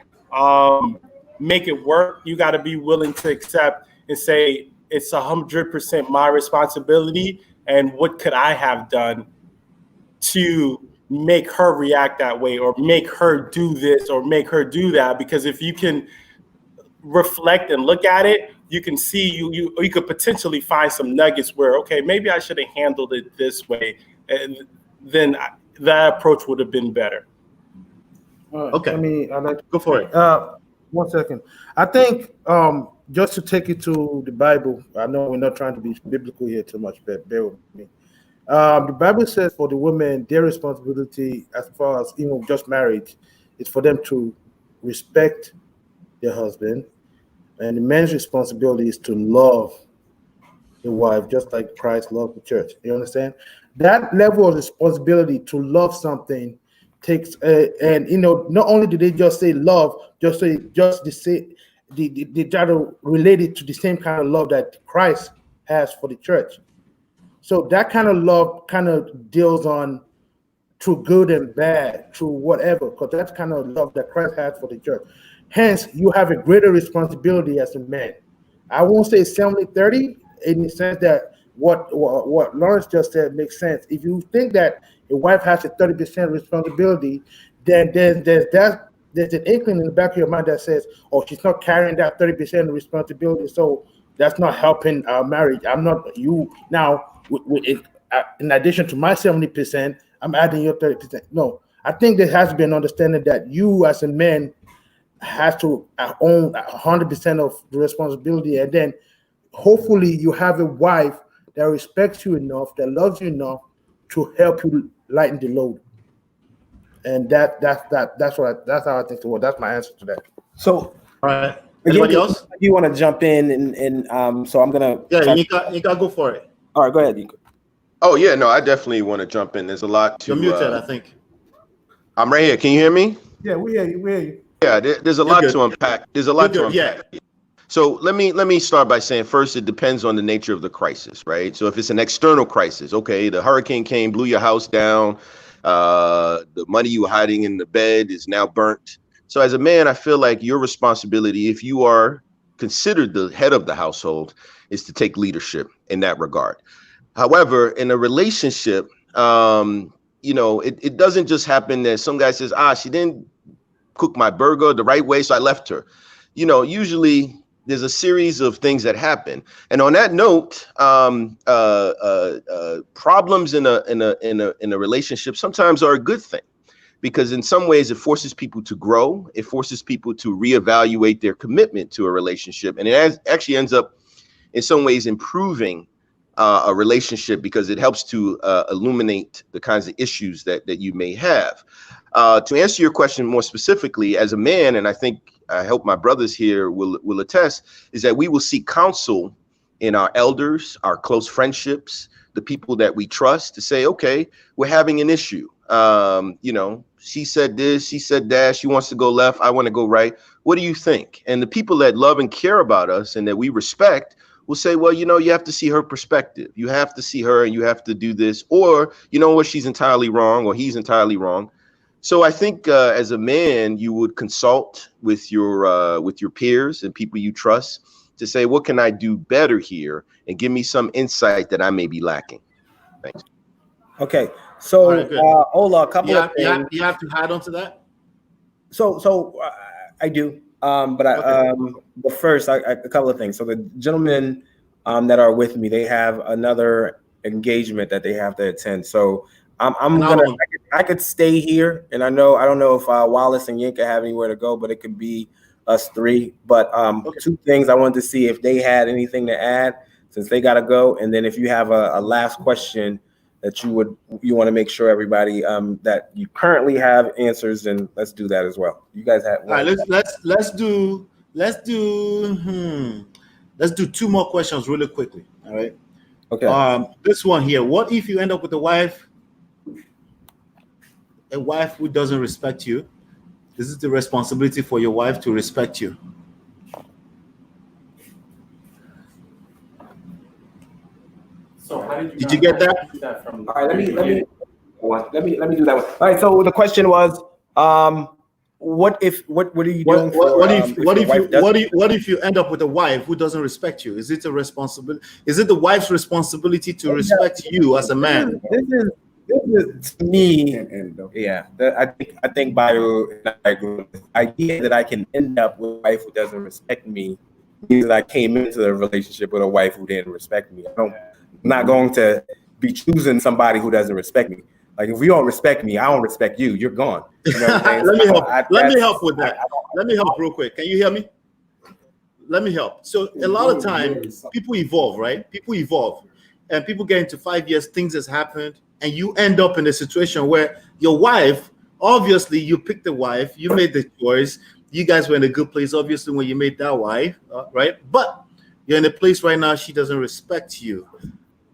make it work, you got to be willing to accept and say it's 100% my responsibility. And what could I have done to make her react that way, or make her do this, or make her do that? Because if you can reflect and look at it, you can see you could potentially find some nuggets where, okay, maybe I should have handled it this way, and then that approach would have been better. Okay, I'd like to go for it. 1 second. I think just to take it to the Bible, I know we're not trying to be biblical here too much, but bear with me. The Bible says for the women, their responsibility as far as just marriage is for them to respect their husband, and the man's responsibility is to love the wife just like Christ loved the church. You understand? That level of responsibility to love something takes and not only do they just say love, they try to relate it to the same kind of love that Christ has for the church. So that kind of love kind of deals on through good and bad, through whatever, because that's kind of love that Christ has for the church. Hence, you have a greater responsibility as a man. I won't say 70-30 in the sense that what Lawrence just said makes sense. If you think that a wife has a 30% responsibility, then there's an inkling in the back of your mind that says, oh, she's not carrying that 30% responsibility, so that's not helping our marriage. I'm not you now. In addition to my 70%, I'm adding your 30%. No, I think there has to be an understanding that you as a man has to own 100% of the responsibility, and then hopefully you have a wife that respects you enough, that loves you enough to help you lighten the load. And that's how I think the word. That's my answer to that. So, All right. Anybody else? You want to jump in and so I'm gonna. Yeah, you got go for it. All right, go ahead, Yinka. Oh yeah, no, I definitely want to jump in. There's a lot to. You're muted, I think. I'm right here. Can you hear me? Yeah, we hear you. Yeah, there's a lot to unpack. There's a lot to unpack. Yeah. So let me start by saying first, it depends on the nature of the crisis, right? So if it's an external crisis, okay, the hurricane came, blew your house down, the money you were hiding in the bed is now burnt. So as a man, I feel like your responsibility, if you are considered the head of the household, is to take leadership in that regard. However, in a relationship, it doesn't just happen that some guy says, she didn't cook my burger the right way, so I left her. Usually there's a series of things that happen. And on that note, problems in a relationship sometimes are a good thing, because in some ways it forces people to grow. It forces people to reevaluate their commitment to a relationship. And it actually ends up in some ways improving a relationship, because it helps to illuminate the kinds of issues that you may have. To answer your question more specifically, as a man, and I hope my brothers here will attest, is that we will seek counsel in our elders, our close friendships, the people that we trust, to say, okay, we're having an issue. She said this, she said that, she wants to go left, I want to go right. What do you think? And the people that love and care about us and that we respect will say, well, you have to see her perspective. You have to see her and you have to do this, or she's entirely wrong, or he's entirely wrong. So I think as a man, you would consult with your peers and people you trust to say, what can I do better here? And give me some insight that I may be lacking. Thanks. Okay. So, Right, Ola, a couple of things. You have to add on to that? So I do. But first, a couple of things. So the gentlemen that are with me, they have another engagement that they have to attend. So I could stay here, and I don't know if Wallace and Yinka have anywhere to go, but it could be us three. But two things I wanted to see if they had anything to add since they got to go, and then if you have a last question that you want to make sure everybody that you currently have answers, and let's do that as well. You guys have. All right, let's do two more questions really quickly. All right. Okay. This one here. What if you end up with a wife who doesn't respect you? This is the responsibility for your wife to respect you. So how did you get that? All right, let me do that one. All right. So the question was, what are you doing? What if you end up with a wife who doesn't respect you? Is it a responsibility? Is it the wife's responsibility to respect you as a man? This is to me. Yeah, I think the idea that I can end up with a wife who doesn't respect me means that I came into the relationship with a wife who didn't respect me. I'm not going to be choosing somebody who doesn't respect me. Like, if you don't respect me, I don't respect you. You're gone. You know what I'm Let me help with that. Let me help real quick. Can you hear me? Let me help. So a lot of times people evolve, right? People evolve, and people get into 5 years, things has happened, and you end up in a situation where your wife, obviously you picked the wife, you made the choice, you guys were in a good place, obviously, when you made that wife, right? But you're in a place right now, she doesn't respect you.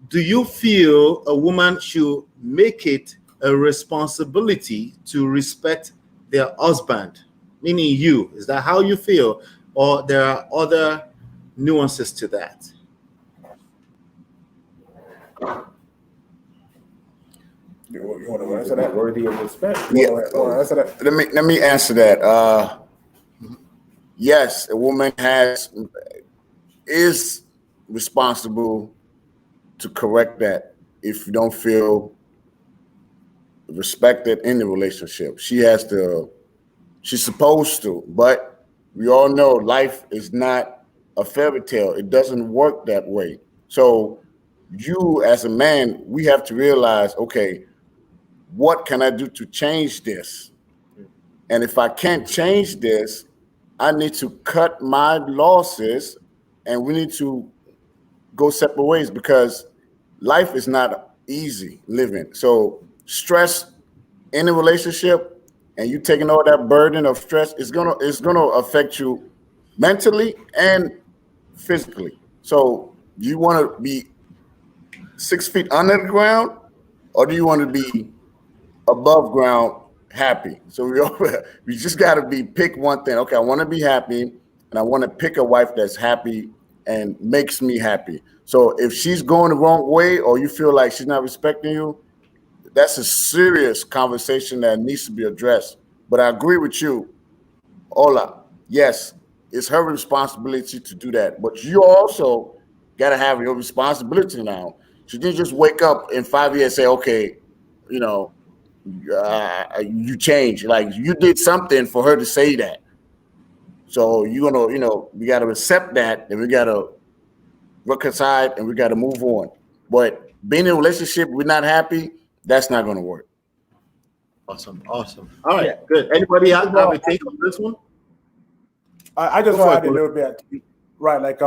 Do you feel a woman should make it a responsibility to respect their husband, meaning you? Is that how you feel? Or there are other nuances to that? You want to answer that? Worthy of respect. Yeah. Let me answer that. Yes, a woman is responsible to correct that if you don't feel respected in the relationship. She's supposed to, but we all know life is not a fairy tale. It doesn't work that way. So you as a man, we have to realize, okay, what can I do to change this? And if I can't change this, I need to cut my losses and we need to go separate ways, because life is not easy living. So stress in a relationship and you taking all that burden of stress is gonna affect you mentally and physically. So do you want to be 6 feet under the ground, or do you want to be above ground happy? So we just got to pick one thing. Okay, I want to be happy, and I want to pick a wife that's happy and makes me happy. So if she's going the wrong way, or you feel like she's not respecting you, that's a serious conversation that needs to be addressed. But I agree with you, Ola. Yes, it's her responsibility to do that. But you also got to have your responsibility now. She didn't just wake up in 5 years and say, okay, you change. Like, you did something for her to say that. So you're gonna, we got to accept that, and we got to reconcile, and we got to move on. But being in a relationship, we're not happy, that's not going to work. Awesome. All right, good. Anybody have a take on this one? I just want to add a little bit, right? Like,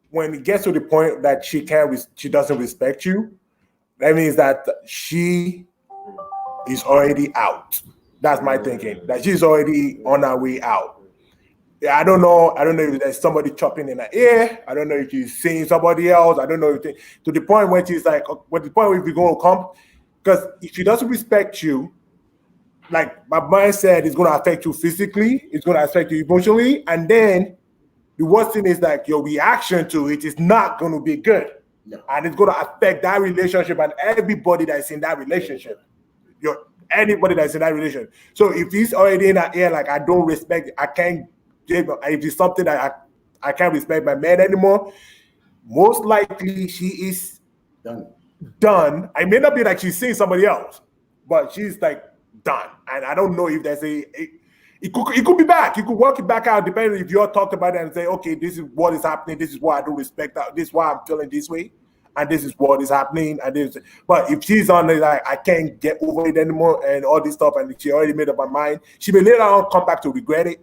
when it gets to the point that she doesn't respect you, that means that she is already out. That's my thinking. That she's already on her way out. I don't know if there's somebody chopping in her ear. I don't know if she's seeing somebody else. I don't know if to the point when she's like, what the point where we're going to come? Because if she doesn't respect you, like my mind said, it's going to affect you physically, it's going to affect you emotionally, and then the worst thing is like your reaction to it is not going to be good, and it's going to affect that relationship and everybody that's in that relationship. Anybody that's in that relationship. So if he's already in that ear, like, I don't respect, I can't. If it's something that I can't respect my man anymore, most likely she is done. I may not be like she's seeing somebody else, but she's like done. And I don't know if there's it could be back. You could work it back out depending if you all talked about it and say, okay, this is what is happening. This is why I do respect that. This is why I'm feeling this way. And this is what is happening. But if she's on the like, I can't get over it anymore and all this stuff, and she already made up her mind, she may later on come back to regret it.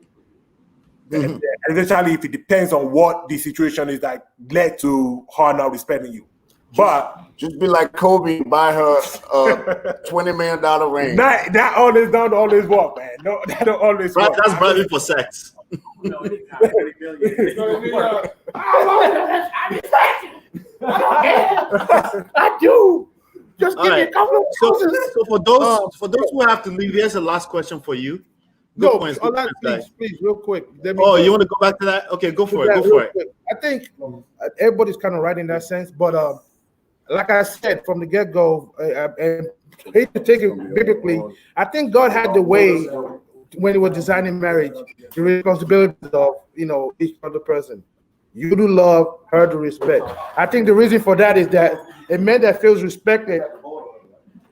And eventually, if it depends on what the situation is that led to her not respecting you. But just be like Kobe and buy her a $20 million ring. That always don't always work, man. No, that don't always work. That's bribing for sex. I do. Just give me a couple of so for those who have to leave, here's the last question for you. Please, real quick. You want to go back to that? Okay, go for it. Quick. I think everybody's kind of right in that sense, but like I said from the get-go, and hate to take it biblically, I think God had the way when He was designing marriage, the responsibilities of each other person. You do love, her to respect. I think the reason for that is that a man that feels respected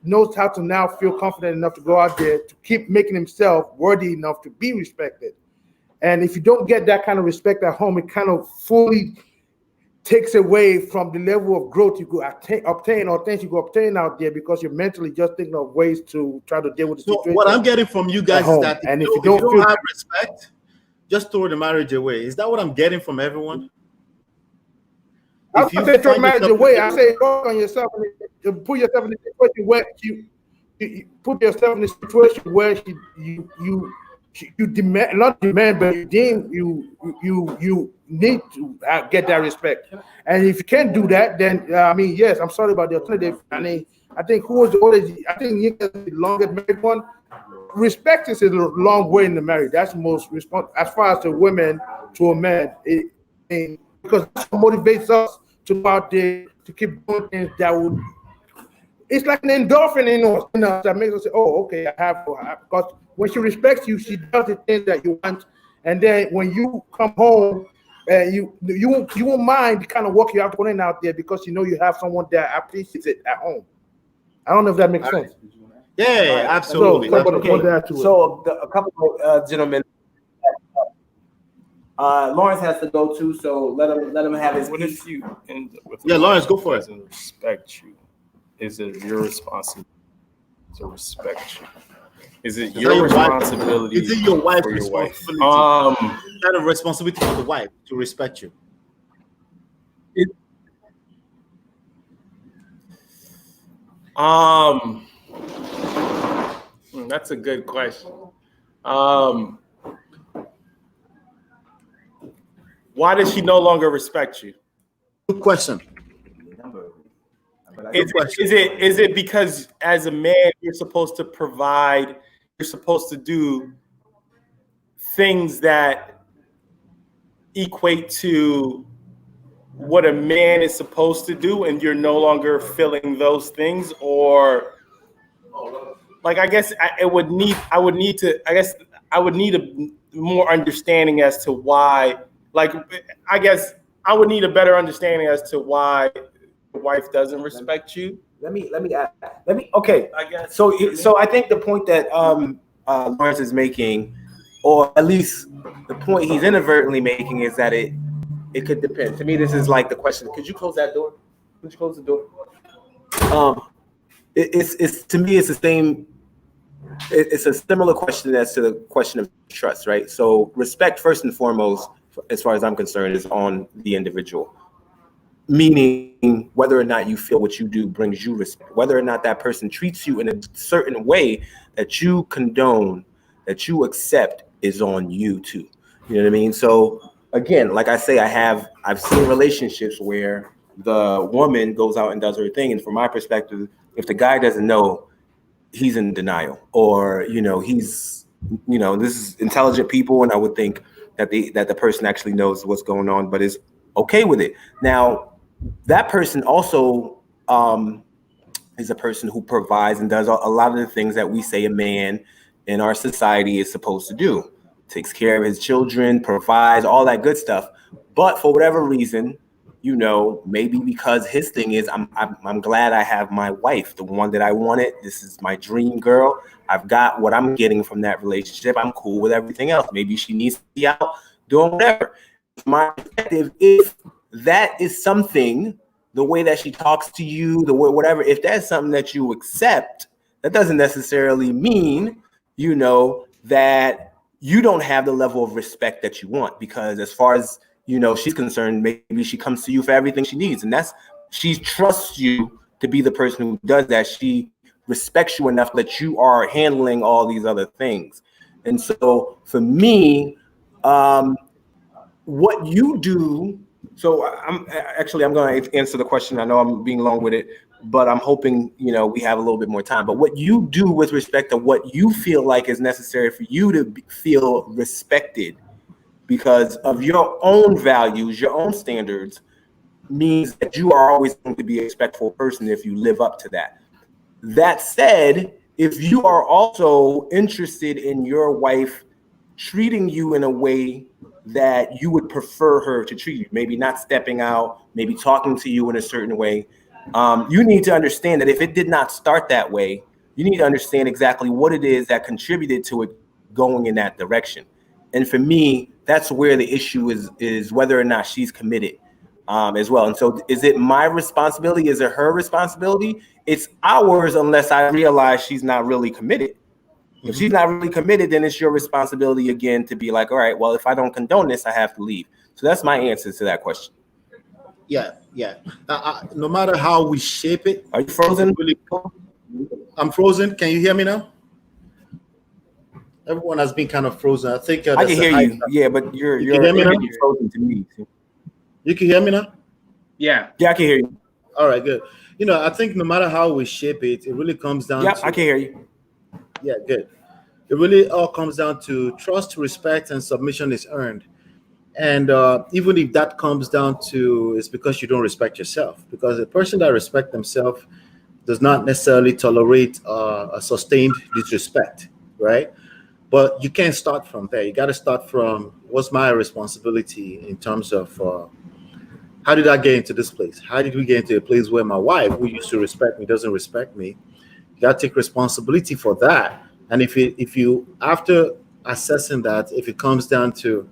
knows how to now feel confident enough to go out there to keep making himself worthy enough to be respected. And if you don't get that kind of respect at home, it kind of fully takes away from the level of growth you could obtain or things you could obtain out there because you're mentally just thinking of ways to try to deal with the situation. What I'm getting from you guys is that if you don't have respect, just throw the marriage away. Is that what I'm getting from everyone? I don't say throw marriage away. I say work on yourself and put yourself in a situation where you put yourself in a situation where you demand, not demand, but you deem you need to get that respect. And if you can't do that, then yes, I'm sorry about the alternative. I think who was the oldest? I think you the longest married one. Respect is a long way in the marriage. That's the most responsible as far as the women to a man. Because that motivates us to go out there to keep doing things that would. It's like an endorphin in us that makes us say, "Oh, okay, I have." Because when she respects you, she does the things that you want, and then when you come home, you won't mind the kind of work you have putting out there because you know you have someone that appreciates it at home. I don't know if that makes sense. Yeah, absolutely. So a couple of gentlemen. Lawrence has to go too, so let him have his. What if you end up with Lawrence, go for it. Doesn't respect you? Is it your responsibility to respect you? Is it your responsibility? Is it your wife's responsibility? Kind of responsibility for the wife to respect you. That's a good question. Why does she no longer respect you? Good question. Is it because as a man you're supposed to provide, you're supposed to do things that equate to what a man is supposed to do, and you're no longer filling those things? Or like, I would need a more understanding as to why. Like, I guess I would need a better understanding as to why your wife doesn't respect you. Okay. I guess so. I think the point that Lawrence is making, or at least the point he's inadvertently making, is that it could depend. To me, this is like the question. Could you close that door? Could you close the door? It's to me, it's the same. It's a similar question as to the question of trust, right? So respect, first and foremost, as far as I'm concerned, is on the individual. Meaning whether or not you feel what you do brings you respect, whether or not that person treats you in a certain way that you condone, that you accept, is on you too. You know what I mean? So again, like I say, I've seen relationships where the woman goes out and does her thing, and from my perspective, if the guy doesn't know, he's in denial, or he's this is intelligent people, and I would think that the person actually knows what's going on, but is okay with it. Now, that person also is a person who provides and does a lot of the things that we say a man in our society is supposed to do. Takes care of his children, provides, all that good stuff. But for whatever reason, you know, maybe because his thing is, I'm glad I have my wife, the one that I wanted. This is my dream girl. I've got what I'm getting from that relationship. I'm cool with everything else. Maybe she needs to be out doing whatever. My perspective, if that is something, the way that she talks to you, the way, whatever, if that's something that you accept, that doesn't necessarily mean, you know, that you don't have the level of respect that you want, because as far as, you know, she's concerned, maybe she comes to you for everything she needs, and that's, she trusts you to be the person who does that. She respects you enough that you are handling all these other things. And so for me, what you do, so I'm going to answer the question. I know I'm being long with it, but I'm hoping, you know, we have a little bit more time. But what you do with respect to what you feel like is necessary for you to feel respected because of your own values, your own standards, means that you are always going to be a respectful person if you live up to that. That said, if you are also interested in your wife treating you in a way that you would prefer her to treat you, maybe not stepping out, maybe talking to you in a certain way, you need to understand that if it did not start that way, you need to understand exactly what it is that contributed to it going in that direction. And for me, that's where the issue is whether or not she's committed as well. And so is it my responsibility? Is it her responsibility? It's ours unless I realize she's not really committed. If she's not really committed, then it's your responsibility again to be like, all right, well, if I don't condone this, I have to leave. So that's my answer to that question. Yeah. No matter how we shape it. Are you frozen? I'm frozen. Can you hear me now? Everyone has been kind of frozen. I think I can hear you. Yeah, but you're frozen to me. You can hear me now? Yeah, I can hear you. All right, good. You know, I think no matter how we shape it, it really comes down to... I can hear you. Yeah, good. It really all comes down to trust, respect, and submission is earned. And even if that comes down to it's because you don't respect yourself, because a person that respects themselves does not necessarily tolerate a sustained disrespect, right? But you can't start from there. You got to start from what's my responsibility in terms of how did I get into this place? How did we get into a place where my wife, who used to respect me, doesn't respect me? You got to take responsibility for that. And if you after assessing that, if it comes down to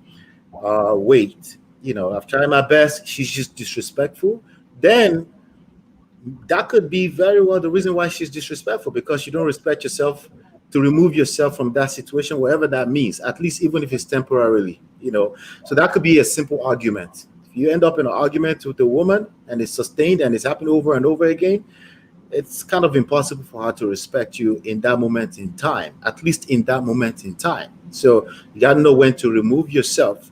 wait, you know, I've tried my best, she's just disrespectful, then that could be very well the reason why she's disrespectful, because you don't respect yourself to remove yourself from that situation, whatever that means, at least even if it's temporarily, you know. So that could be a simple argument. If you end up in an argument with a woman and it's sustained and it's happening over and over again, it's kind of impossible for her to respect you in that moment in time, at least in that moment in time. So you got to know when to remove yourself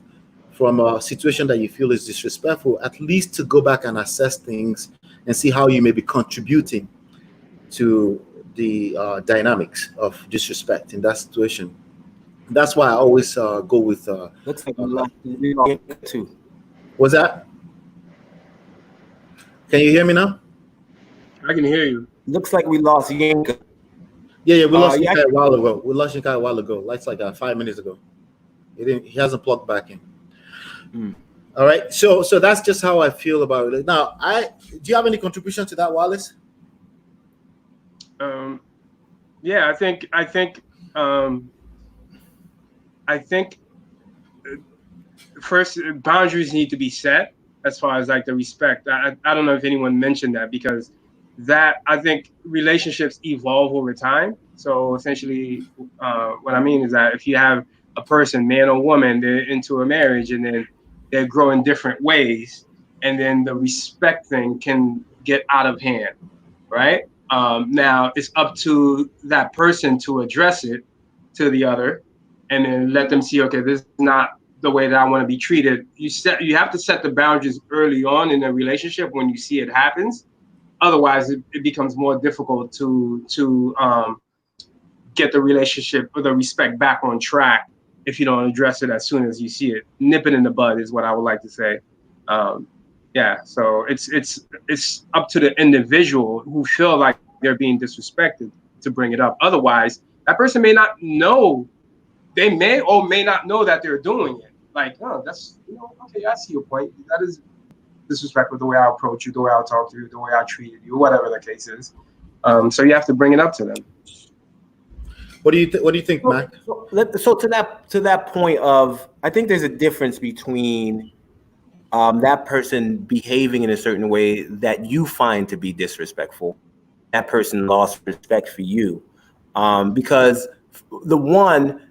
from a situation that you feel is disrespectful, at least to go back and assess things and see how you may be contributing to the dynamics of disrespect in that situation. That's why I always go with... Looks like too. What's that? Can you hear me now? I can hear you. Looks like we lost Yinka. Yeah, we lost Yinka a while ago. We lost Yinka a while ago. Like 5 minutes ago. He hasn't plugged back in. All right. So that's just how I feel about it. Now, do you have any contribution to that, Wallace? Yeah, I think first boundaries need to be set as far as like the respect. I don't know if anyone mentioned that, because that, I think relationships evolve over time. So essentially what I mean is that if you have a person, man or woman, they're into a marriage and then they grow in different ways, and then the respect thing can get out of hand, right? Now it's up to that person to address it to the other, and then let them see, okay, this is not the way that I want to be treated. You have to set the boundaries early on in a relationship when you see it happens. Otherwise, it becomes more difficult to get the relationship or the respect back on track if you don't address it as soon as you see it. Nip it in the bud is what I would like to say. Yeah, so it's up to the individual who feel like they're being disrespected to bring it up. Otherwise, that person may not know. They may or may not know that they're doing it. Like, oh, that's, okay, I see your point. That is disrespectful the way I approach you, the way I talk to you, the way I treated you, whatever the case is. So you have to bring it up to them. What do you think, Mac? So to that point of, I think there's a difference between that person behaving in a certain way that you find to be disrespectful. That person lost respect for you, because the one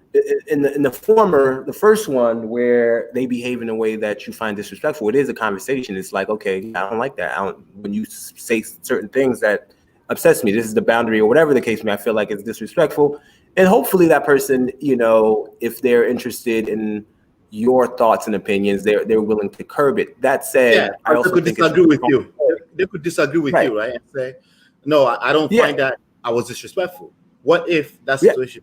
in the first one where they behave in a way that you find disrespectful, it is a conversation. It's like, okay, I don't like that. When you say certain things that upsets me, this is the boundary or whatever the case may, I feel like it's disrespectful. And hopefully that person, if they're interested in your thoughts and opinions, they're willing to curb it. That said, I also could think disagree with you. They could disagree with you, right? And say, no, I don't find that I was disrespectful. What if that situation?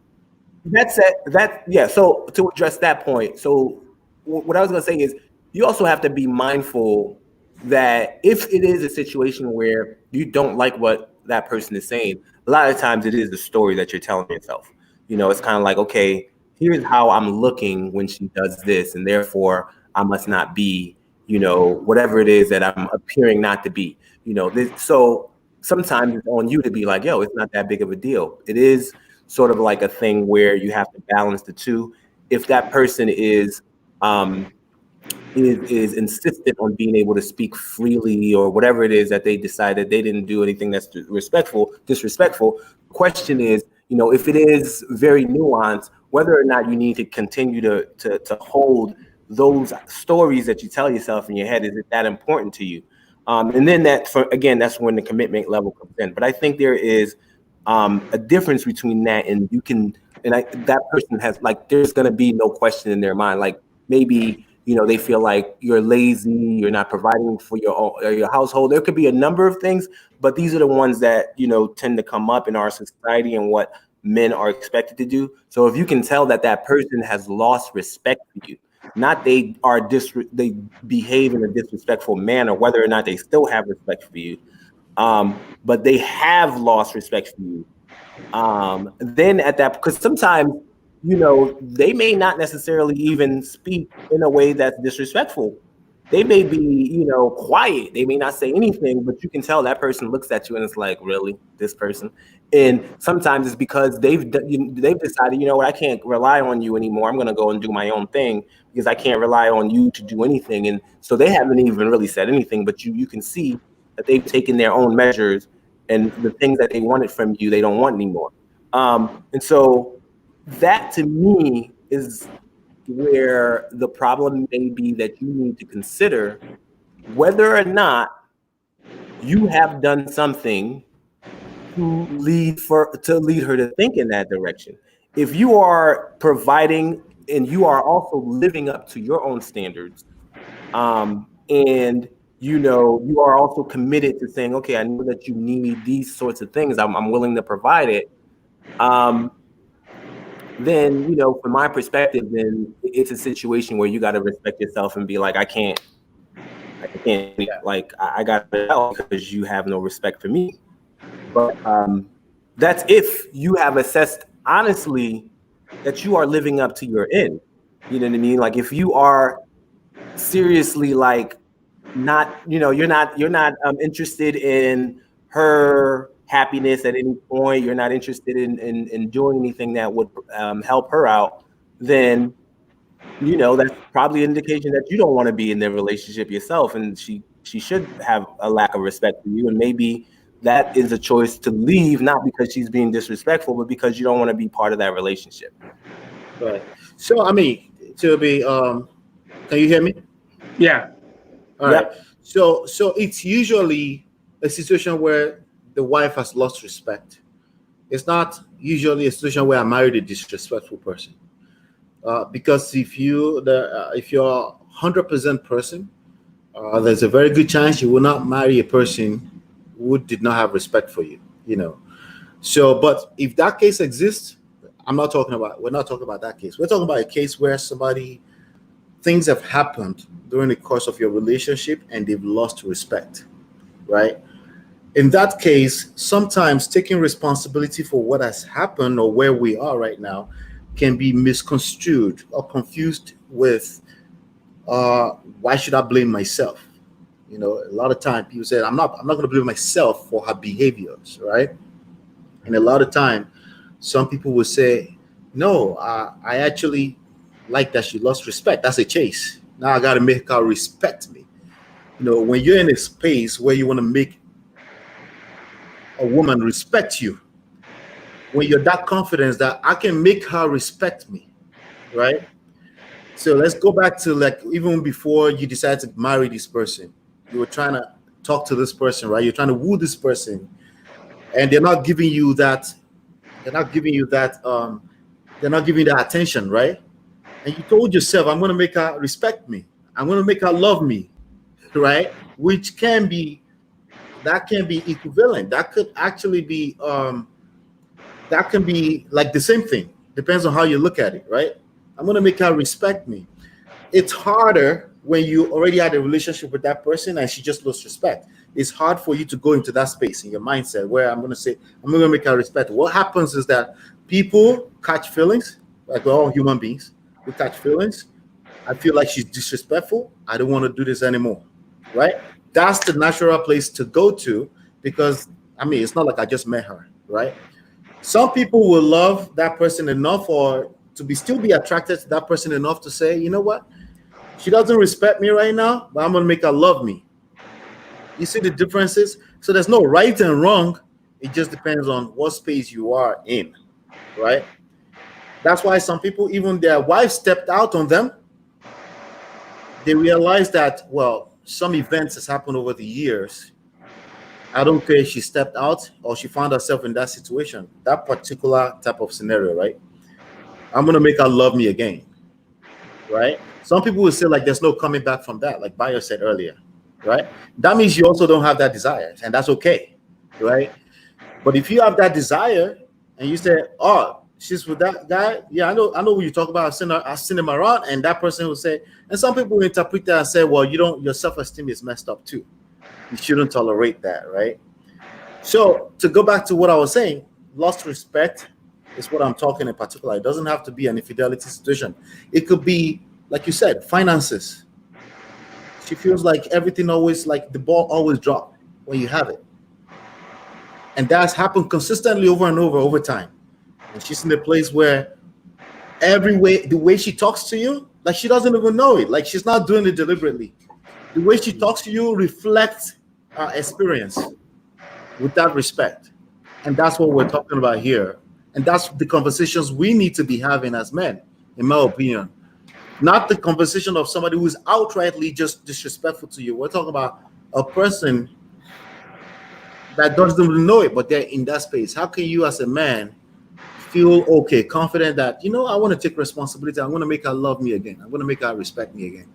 That's it. So to address that point, so what I was gonna say is, you also have to be mindful that if it is a situation where you don't like what that person is saying, a lot of times it is the story that you're telling yourself. It's kind of like, okay, here's how I'm looking when she does this, and therefore I must not be, whatever it is that I'm appearing not to be. So sometimes it's on you to be like, yo, it's not that big of a deal. It is sort of like a thing where you have to balance the two. If that person is insistent on being able to speak freely or whatever it is that they decided they didn't do anything that's disrespectful. The question is, if it is very nuanced, whether or not you need to continue to hold those stories that you tell yourself in your head, is it that important to you? And then that's when the commitment level comes in. But I think there is a difference between that and that person has, like, there's going to be no question in their mind. Like, maybe, they feel like you're lazy, you're not providing for your household. There could be a number of things, but these are the ones that, tend to come up in our society and what men are expected to do. So if you can tell that person has lost respect for you, not they behave in a disrespectful manner, whether or not they still have respect for you, but they have lost respect for you. Then at that, because sometimes, they may not necessarily even speak in a way that's disrespectful. They may be, quiet. They may not say anything, but you can tell that person looks at you and it's like, really, this person? And sometimes it's because they've decided, I can't rely on you anymore. I'm going to go and do my own thing because I can't rely on you to do anything. And so they haven't even really said anything, but you can see that they've taken their own measures, and the things that they wanted from you, they don't want anymore. And so that, to me, is where the problem may be, that you need to consider whether or not you have done something to lead her to think in that direction. If you are providing and you are also living up to your own standards, and you are also committed to saying, okay, I know that you need these sorts of things, I'm willing to provide it. Then, from my perspective, then it's a situation where you got to respect yourself and be like, I can't, like, I got to help because you have no respect for me. But that's if you have assessed honestly that you are living up to your end. You know what I mean? Like, if you are seriously, like, not, you're not interested in her happiness at any point, you're not interested in doing anything that would help her out, then that's probably an indication that you don't want to be in the relationship yourself, and she should have a lack of respect for you, and maybe that is a choice to leave, not because she's being disrespectful, but because you don't want to be part of that relationship. Right. So, Toby, can you hear me? Yeah. All right. So it's usually a situation where the wife has lost respect. It's not usually a situation where I married a disrespectful person. Because if you're 100% person, there's a very good chance you will not marry a person who did not have respect for you. So, but if that case exists, we're not talking about that case. We're talking about a case where things have happened during the course of your relationship and they've lost respect, right? In that case, sometimes taking responsibility for what has happened or where we are right now can be misconstrued or confused with, why should I blame myself? You know, a lot of time people say, I'm not going to blame myself for her behaviors, right? And a lot of time, some people will say, no, I actually like that she lost respect. That's a chase. Now I got to make her respect me. You know, when you're in a space where you want to make a woman respect you, when you're that confident that I can make her respect me, right? So let's go back to like even before you decide to marry this person, you were trying to talk to this person, right? You're trying to woo this person, and they're not giving you that. They're not giving you that. They're not giving you that attention, right? And you told yourself, I'm going to make her respect me. I'm going to make her love me, right? Which can be equivalent. That could actually be. That can be like the same thing. Depends on how you look at it, right? I'm going to make her respect me. It's harder when you already had a relationship with that person and she just lost respect. It's hard for you to go into that space in your mindset where I'm going to say, I'm going to make her respect. What happens is that people catch feelings, like we're all human beings. We catch feelings. I feel like she's disrespectful. I don't want to do this anymore, right? That's the natural place to go to because, I mean, it's not like I just met her, right? Some people will love that person enough or to still be attracted to that person enough to say, you know what? She doesn't respect me right now, but I'm going to make her love me. You see the differences? So there's no right and wrong. It just depends on what space you are in, right? That's why some people, even their wives stepped out on them. They realize that, well, some events has happened over the years. I don't care if she stepped out or she found herself in that situation, that particular type of scenario, right? I'm going to make her love me again, right? Some people will say like there's no coming back from that, like Bayo said earlier, right? That means you also don't have that desire, and that's okay, right? But if you have that desire and you say, oh, she's with that guy, yeah, I know what you talk about. I've seen him around, and that person will say, and some people will interpret that and say, well, your self-esteem is messed up too. You shouldn't tolerate that, right? So to go back to what I was saying, lost respect is what I'm talking in particular. It doesn't have to be an infidelity situation. It could be, like you said, finances. She feels like everything always, like the ball always drops when you have it. And that's happened consistently over and over time. And she's in a place where the way she talks to you, like she doesn't even know it. Like she's not doing it deliberately. The way she talks to you reflects her experience with that respect. And that's what we're talking about here. And that's the conversations we need to be having as men, in my opinion. Not the conversation of somebody who's outrightly just disrespectful to you. We're talking about a person that doesn't even know it, but they're in that space. How can you as a man feel okay, confident that, you know, I want to take responsibility. I'm going to make her love me again. I'm going to make her respect me again.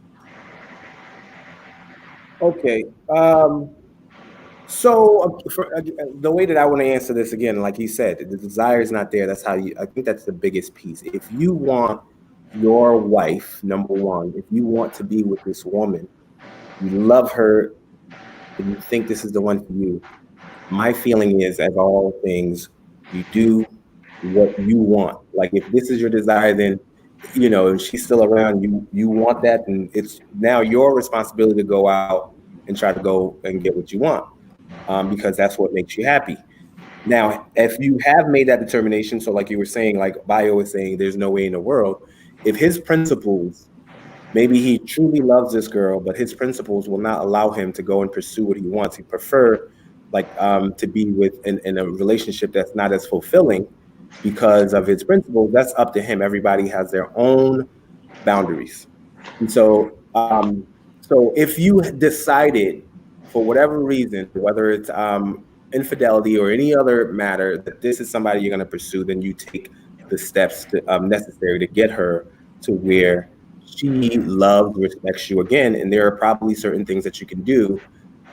Okay. So the way that I want to answer this again, like you said, the desire is not there. That's how I think that's the biggest piece. If you want your wife, number one, if you want to be with this woman, you love her, and you think this is the one for you, my feeling is, as all things, you do what you want. Like if this is your desire, then, you know, if she's still around, you want that, and it's now your responsibility to go out and try to go and get what you want, because that's what makes you happy. Now, if you have made that determination, so like you were saying, like Bayo was saying, there's no way in the world, if his principles, maybe he truly loves this girl, but his principles will not allow him to go and pursue what he wants. He prefer to be with in a relationship that's not as fulfilling because of his principles. That's up to him. Everybody has their own boundaries. And so if you decided for whatever reason, whether it's infidelity or any other matter, that this is somebody you're going to pursue, then you take the steps necessary to get her to where she loves, respects you again. And there are probably certain things that you can do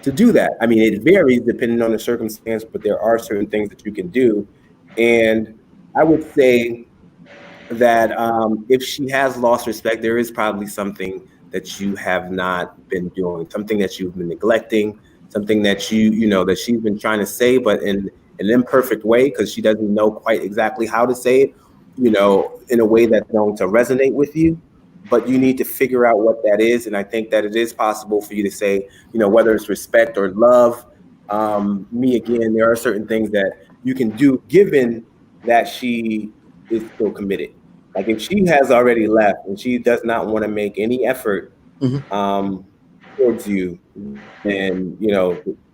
to do that. I mean, it varies depending on the circumstance, but there are certain things that you can do. And I would say that if she has lost respect, there is probably something that you have not been doing, something that you've been neglecting, something that you know, that she's been trying to say, but in an imperfect way, because she doesn't know quite exactly how to say it, you know, in a way that's going to resonate with you. but you need to figure out what that is. And I think that it is possible for you to say, whether it's respect or love, me again, there are certain things that you can do given that she is still committed. Like if she has already left and she does not want to make any effort towards you, then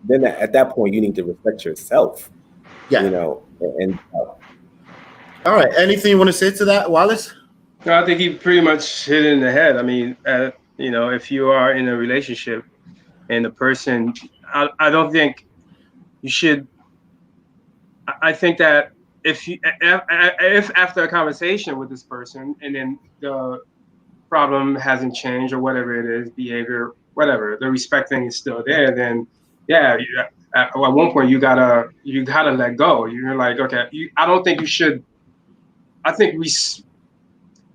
then at that point you need to respect yourself. Yeah. And all right. Anything you want to say to that, Wallace? No, I think he pretty much hit it in the head. I mean, if you are in a relationship and the person, I don't think you should. I think that if after a conversation with this person and then the problem hasn't changed or whatever it is, behavior, whatever, the respect thing is still there, then yeah, at one point you gotta let go. You're like, okay, I don't think you should. I think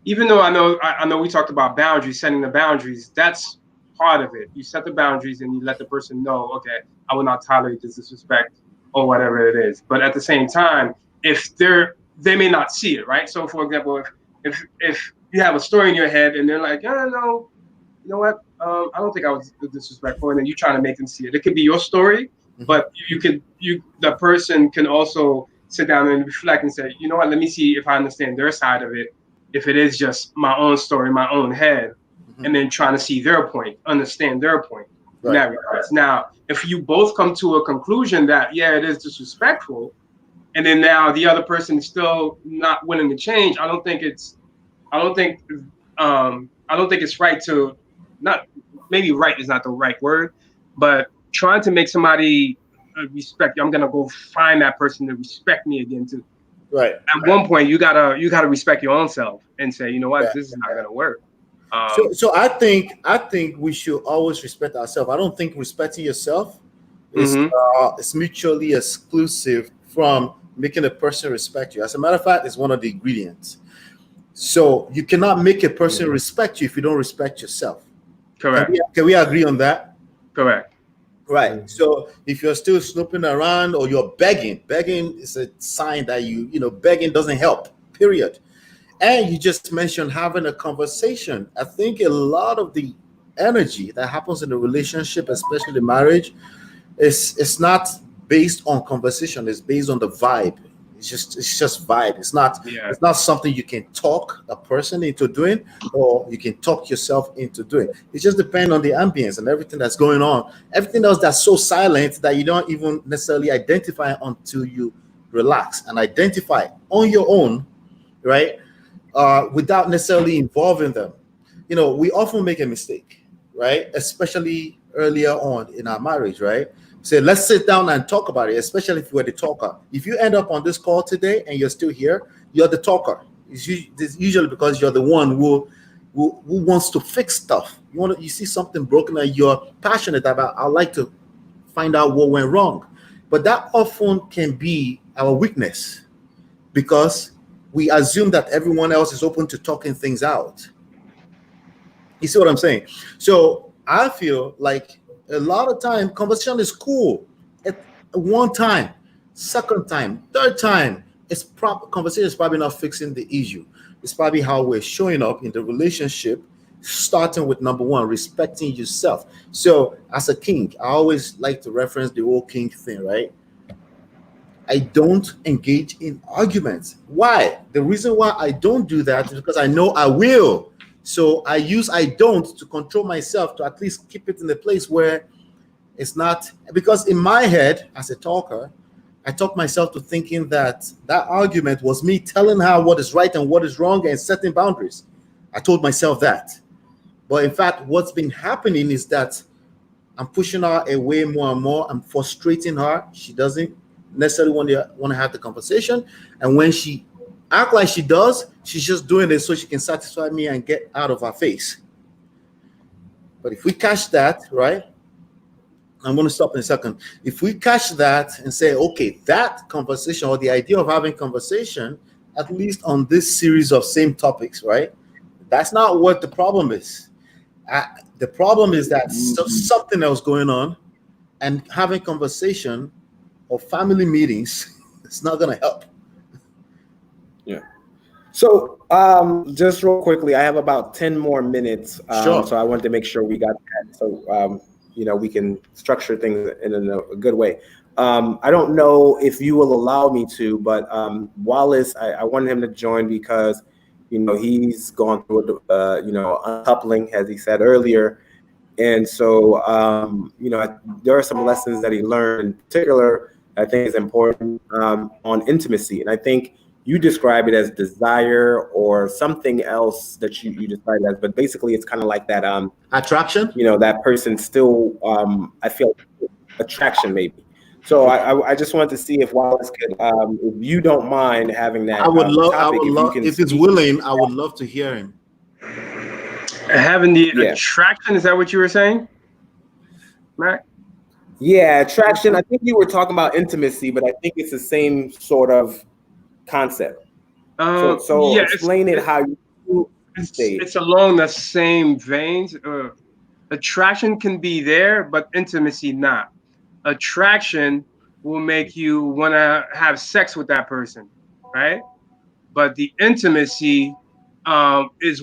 even though I know we talked about boundaries, setting the boundaries, that's part of it. You set the boundaries and you let the person know, okay, I will not tolerate this disrespect or whatever it is. But at the same time, if they may not see it, right? So for example, if you have a story in your head and they're like, no, you know what? I don't think I was disrespectful, and then you're trying to make them see it. It could be your story, but the person can also sit down and reflect and say, you know what? Let me see if I understand their side of it. If it is just my own story, my own head, and then trying to see their point, understand their point. Right. In that regards. Now, if you both come to a conclusion that it is disrespectful, and then now the other person is still not willing to change, I don't think it's right to not, maybe right is not the right word, but trying to make somebody respect you. I'm gonna go find that person to respect me again too. Right. At one point, you gotta respect your own self and say, you know what, this is not gonna work. So I think we should always respect ourselves. I don't think respecting yourself is mutually exclusive from making a person respect you. As a matter of fact, it's one of the ingredients. So you cannot make a person respect you if you don't respect yourself. Correct. Can we agree on that? Correct. Right. So if you're still snooping around or you're begging is a sign that begging doesn't help, period. And you just mentioned having a conversation. I think a lot of the energy that happens in a relationship, especially the marriage, it's not based on conversation. It's based on the vibe. It's just vibe. It's not something you can talk a person into doing or you can talk yourself into doing. It just depends on the ambience and everything that's going on. Everything else that's so silent that you don't even necessarily identify until you relax and identify on your own, right? Without necessarily involving them. We often make a mistake, right? Especially earlier on in our marriage, right? Say, let's sit down and talk about it, especially if you were the talker. If you end up on this call today and you're still here, you're the talker. It's usually because you're the one who wants to fix stuff. You see something broken and you're passionate about, I'd like to find out what went wrong. But that often can be our weakness because we assume that everyone else is open to talking things out. You see what I'm saying? So I feel like a lot of time conversation is cool at one time, second time, third time. Conversation is probably not fixing the issue. It's probably how we're showing up in the relationship, starting with number one, respecting yourself. So as a king, I always like to reference the old king thing, right? I don't engage in arguments. Why? The reason why I don't do that is because I know I will. So I use I don't to control myself to at least keep it in a place where it's not, because in my head as a talker, I talk myself to thinking that argument was me telling her what is right and what is wrong and setting boundaries. I told myself that. But in fact, what's been happening is that I'm pushing her away more and more. I'm frustrating her. She doesn't necessarily want to have the conversation. And when she act like she does, she's just doing it so she can satisfy me and get out of her face. But if we catch that, right? I'm going to stop in a second. If we catch that and say, okay, that conversation or the idea of having conversation, at least on this series of same topics, right? That's not what the problem is. The problem is that something else going on, and having conversation or family meetings, it's not going to help. Yeah. So, just real quickly, I have about 10 more minutes. Sure. So I wanted to make sure we got that. So, we can structure things in a good way. I don't know if you will allow me to, but Wallace, I wanted him to join because, he's gone through, uncoupling, as he said earlier. And so, there are some lessons that he learned. In particular, I think is important on intimacy. And I think you describe it as desire or something else that you describe it as, but basically it's kind of like that Attraction? that person still I feel attraction maybe. So I just wanted to see if Wallace could if you don't mind having that I would love topic, if he's willing, I would love to hear him. Having the Yeah. attraction, is that what you were saying, Mac? Yeah, attraction. I think you were talking about intimacy, but I think it's the same sort of concept. So Yeah, explain it how you say it. it's along the same veins. Attraction can be there, but intimacy not. Attraction will make you want to have sex with that person, right? But the intimacy is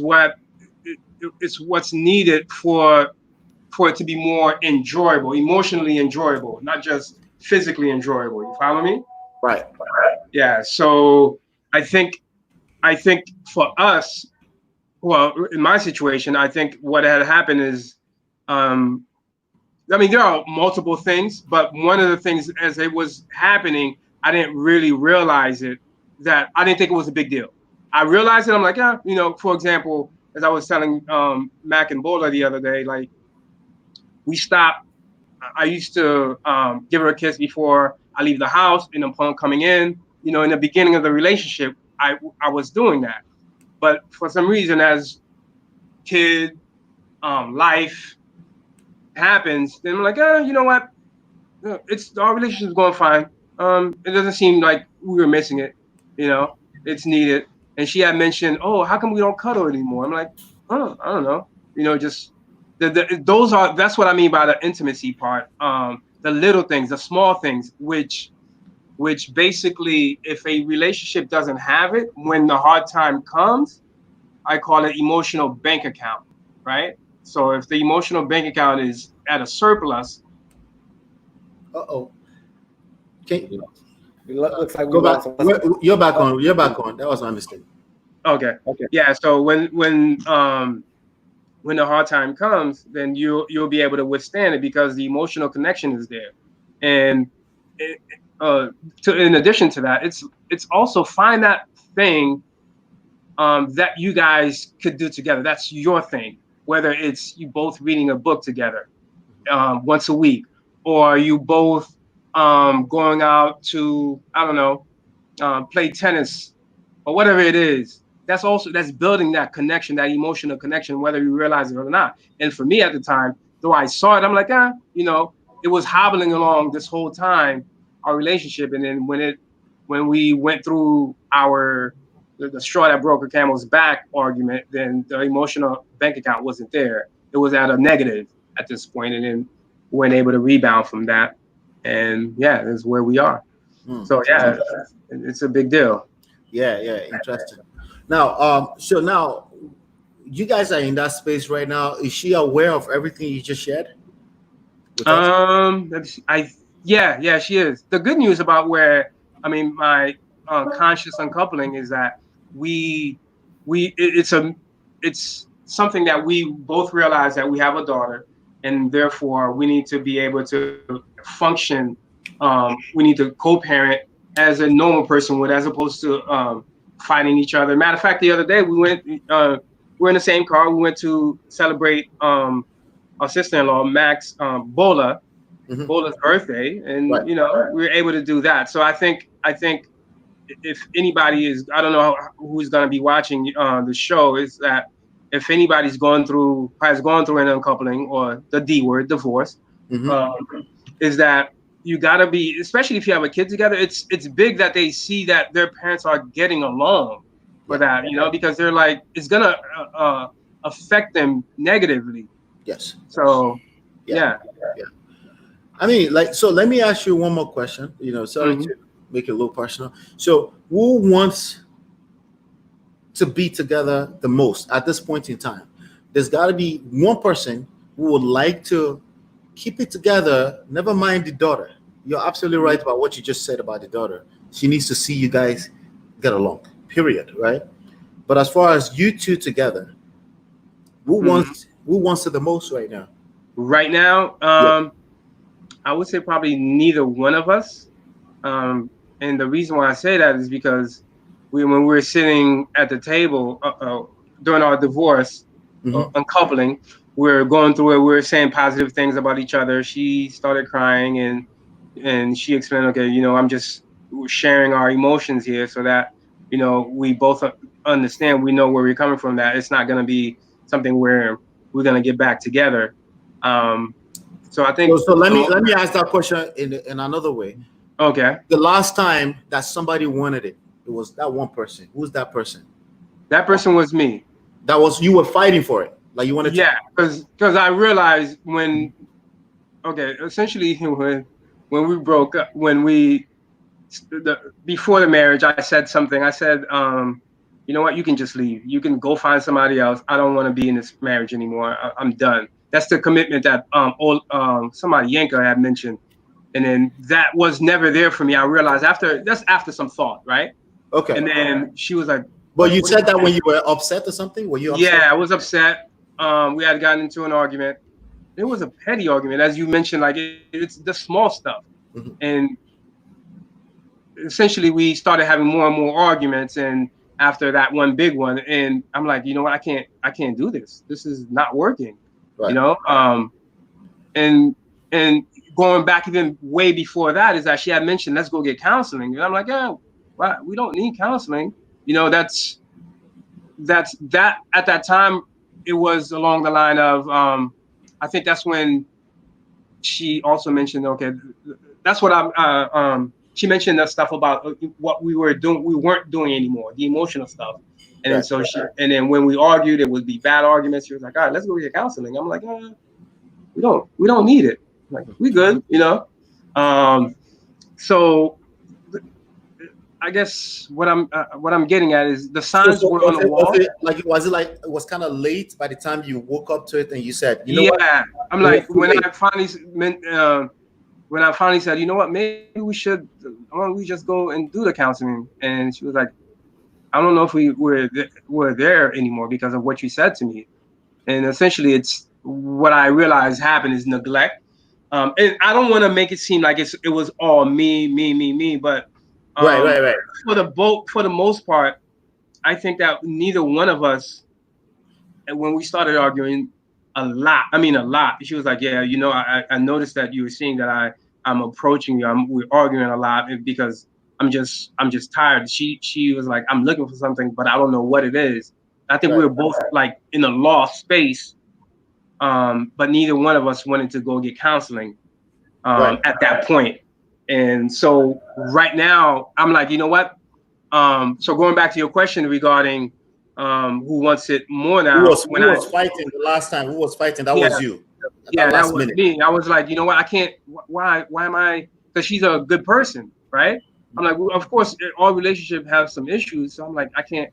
it's what's needed for it to be more enjoyable, emotionally enjoyable, not just physically enjoyable. You follow me? Right. Yeah. So I think for us, well, in my situation, I think what had happened is, there are multiple things, but one of the things as it was happening, I didn't really realize it, that I didn't think it was a big deal. I realized it. I'm like, for example, as I was telling Mac and Bola the other day, like we stopped. I used to give her a kiss before I leave the house, and upon coming in, in the beginning of the relationship, I was doing that. But for some reason, as kid life happens, then I'm like, you know what? Our relationship is going fine. It doesn't seem like we were missing it. It's needed. And she had mentioned, oh, how come we don't cuddle anymore? I'm like, oh, I don't know. Just that's what I mean by the intimacy part. The little things, the small things, which basically, if a relationship doesn't have it, when the hard time comes, I call it emotional bank account, right? So if the emotional bank account is at a surplus. Okay. It looks like Go back. You're back on. You're back on. That was my mistake. Okay. Yeah. So when the hard time comes, then you'll be able to withstand it because the emotional connection is there. And in addition to that, it's also find that thing that you guys could do together. That's your thing. Whether it's you both reading a book together once a week, or you both going out to, I don't know, play tennis or whatever it is. That's building that connection, that emotional connection, whether you realize it or not. And for me at the time, though I saw it, I'm like, it was hobbling along this whole time, our relationship. And then when we went through the straw that broke a camel's back argument, then the emotional bank account wasn't there. It was at a negative at this point, and then we weren't able to rebound from that. And yeah, that's where we are. So yeah, it's a big deal. Yeah, interesting. Now, so now you guys are in that space right now. Is she aware of everything you just shared? Yeah, she is. The good news about my conscious uncoupling is that it's something that we both realize that we have a daughter, and therefore we need to be able to function. We need to co-parent as a normal person would, as opposed to fighting each other. Matter of fact, the other day we're in the same car. We went to celebrate our sister-in-law Max Bola's birthday, and right. We were able to do that. So I think if anybody is, I don't know who's going to be watching the show, is that if anybody's has gone through an uncoupling or the D word, divorce, is that you got to be, especially if you have a kid together, it's big that they see that their parents are getting along for that, because they're like, it's going to affect them negatively. Yes. So, yeah. I mean, so let me ask you one more question, sorry to make it a little personal. So who wants to be together the most at this point in time? There's got to be one person who would like to keep it together, never mind the daughter. You're absolutely right about what you just said about the daughter. She needs to see you guys get along, period, right? But as far as you two together, who wants it the most right now? Right now, I would say probably neither one of us. And the reason why I say that is because when we were sitting at the table during our divorce, uncoupling, we're going through it. We're saying positive things about each other. She started crying and she explained, okay, I'm just sharing our emotions here so that, we both understand, we know where we're coming from, that it's not going to be something where we're going to get back together. So I think. So let me ask that question in another way. Okay. The last time that somebody wanted it was that one person. Who's that person? That person was me. That was, you were fighting for it. Like you wanted. Yeah, because I realized essentially when we broke up, before the marriage, I said something. I said, you know what, you can just leave. You can go find somebody else. I don't want to be in this marriage anymore. I'm done. That's the commitment that somebody, Yanka, had mentioned. And then that was never there for me. I realized after some thought, right? Okay. And then she was like, but you said that when you were upset or something? Were you upset? Yeah, I was upset. We had gotten into an argument. It was a petty argument, as you mentioned, like it's the small stuff. And essentially we started having more and more arguments, and after that one big one, and I'm like, you know what, I can't do this. This is not working. Right. And going back even way before that is that she had mentioned, let's go get counseling. And I'm like, yeah, well, we don't need counseling. That's that at that time, it was along the line of, I think that's when she also mentioned, okay, that's what she mentioned that stuff about what we weren't doing anymore, the emotional stuff. And then, so and then when we argued, it would be bad arguments. She was like, all right, let's go get counseling. I'm like, we don't need it. Like, we good, So I guess what I'm getting at is the signs were on the wall. It was kind of late by the time you woke up to it and you said, you know what? I'm like, when I finally said, you know what, maybe why don't we just go and do the counseling? And she was like, I don't know if we're there anymore because of what you said to me. And essentially, it's what I realized happened is neglect. And I don't want to make it seem like it was all me, but right. For the most part, I think that neither one of us, and when we started arguing a lot. She was like, yeah, I noticed that you were seeing that I'm approaching you. We're arguing a lot because I'm just tired. She was like, I'm looking for something, but I don't know what it is. I think we were both like in a lost space, but neither one of us wanted to go get counseling at that point. And so right now, I'm like, you know what? So going back to your question regarding who wants it more now. Who was fighting the last time? Who was fighting? That was you. That was me. I was like, you know what? I can't. Why am I? Because she's a good person, right? I'm like, well, of course, all relationships have some issues. So I'm like, I can't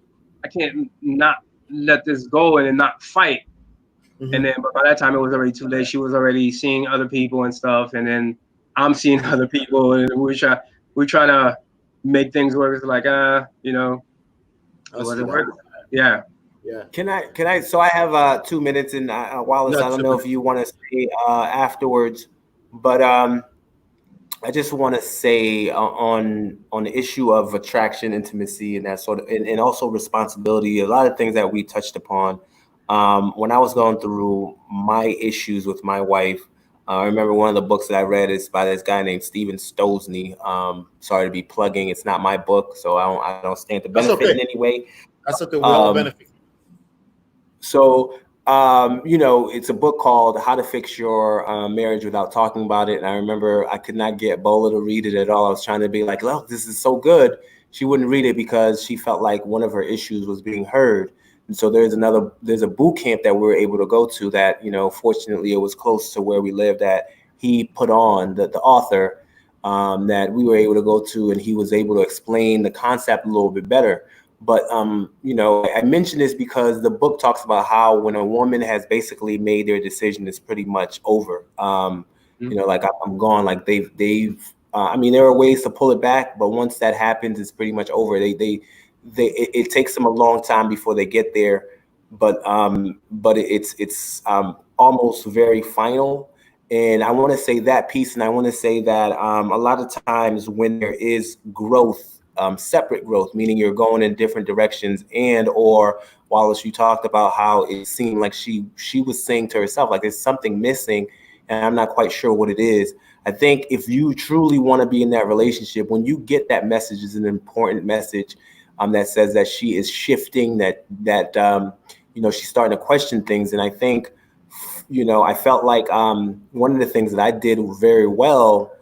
not let this go and not fight. And then, but by that time, it was already too late. She was already seeing other people and stuff, and then I'm seeing other people, and we're trying to make things work. It's like, it wasn't working. Yeah. Can I? So I have 2 minutes, and Wallace, I don't know if you want to say afterwards, but I just want to say on the issue of attraction, intimacy, and that sort of, and also responsibility. A lot of things that we touched upon. When I was going through my issues with my wife, I remember one of the books that I read is by this guy named Stephen Stosny. Sorry to be plugging; it's not my book, so I don't stand to benefit in any way. That's okay. We all benefit. So, it's a book called How to Fix Your Marriage Without Talking About It. And I remember I could not get Bola to read it at all. I was trying to be like, look, this is so good. She wouldn't read it because she felt like one of her issues was being heard. And so there's a boot camp that we were able to go to that, fortunately it was close to where we lived, that he put on, the author, that we were able to go to, and he was able to explain the concept a little bit better. But you know, I mention this because the book talks about how when a woman has basically made their decision, it's pretty much over. You know, like I'm gone. Like they've. I mean, there are ways to pull it back, but once that happens, it's pretty much over. It takes them a long time before they get there, but it's almost very final. And I want to say that piece, and I want to say that a lot of times when there is growth, separate growth, meaning you're going in different directions, and or Wallace, you talked about how it seemed like she was saying to herself, like there's something missing, and I'm not quite sure what it is. I think if you truly want to be in that relationship, when you get that message, is an important message that says that she is shifting, that you know, she's starting to question things. And I think, you know, I felt like one of the things that I did very well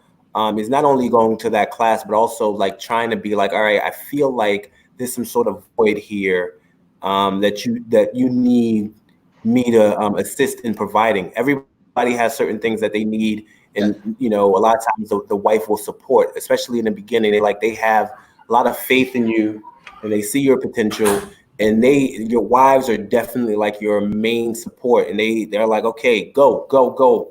is not only going to that class, but also like trying to be like, all right, I feel like there's some sort of void here that you need me to assist in providing. Everybody has certain things that they need. And, you know, a lot of times the wife will support, especially in the beginning. They have a lot of faith in you and they see your potential, and your wives are definitely like your main support. And they're like, okay, go.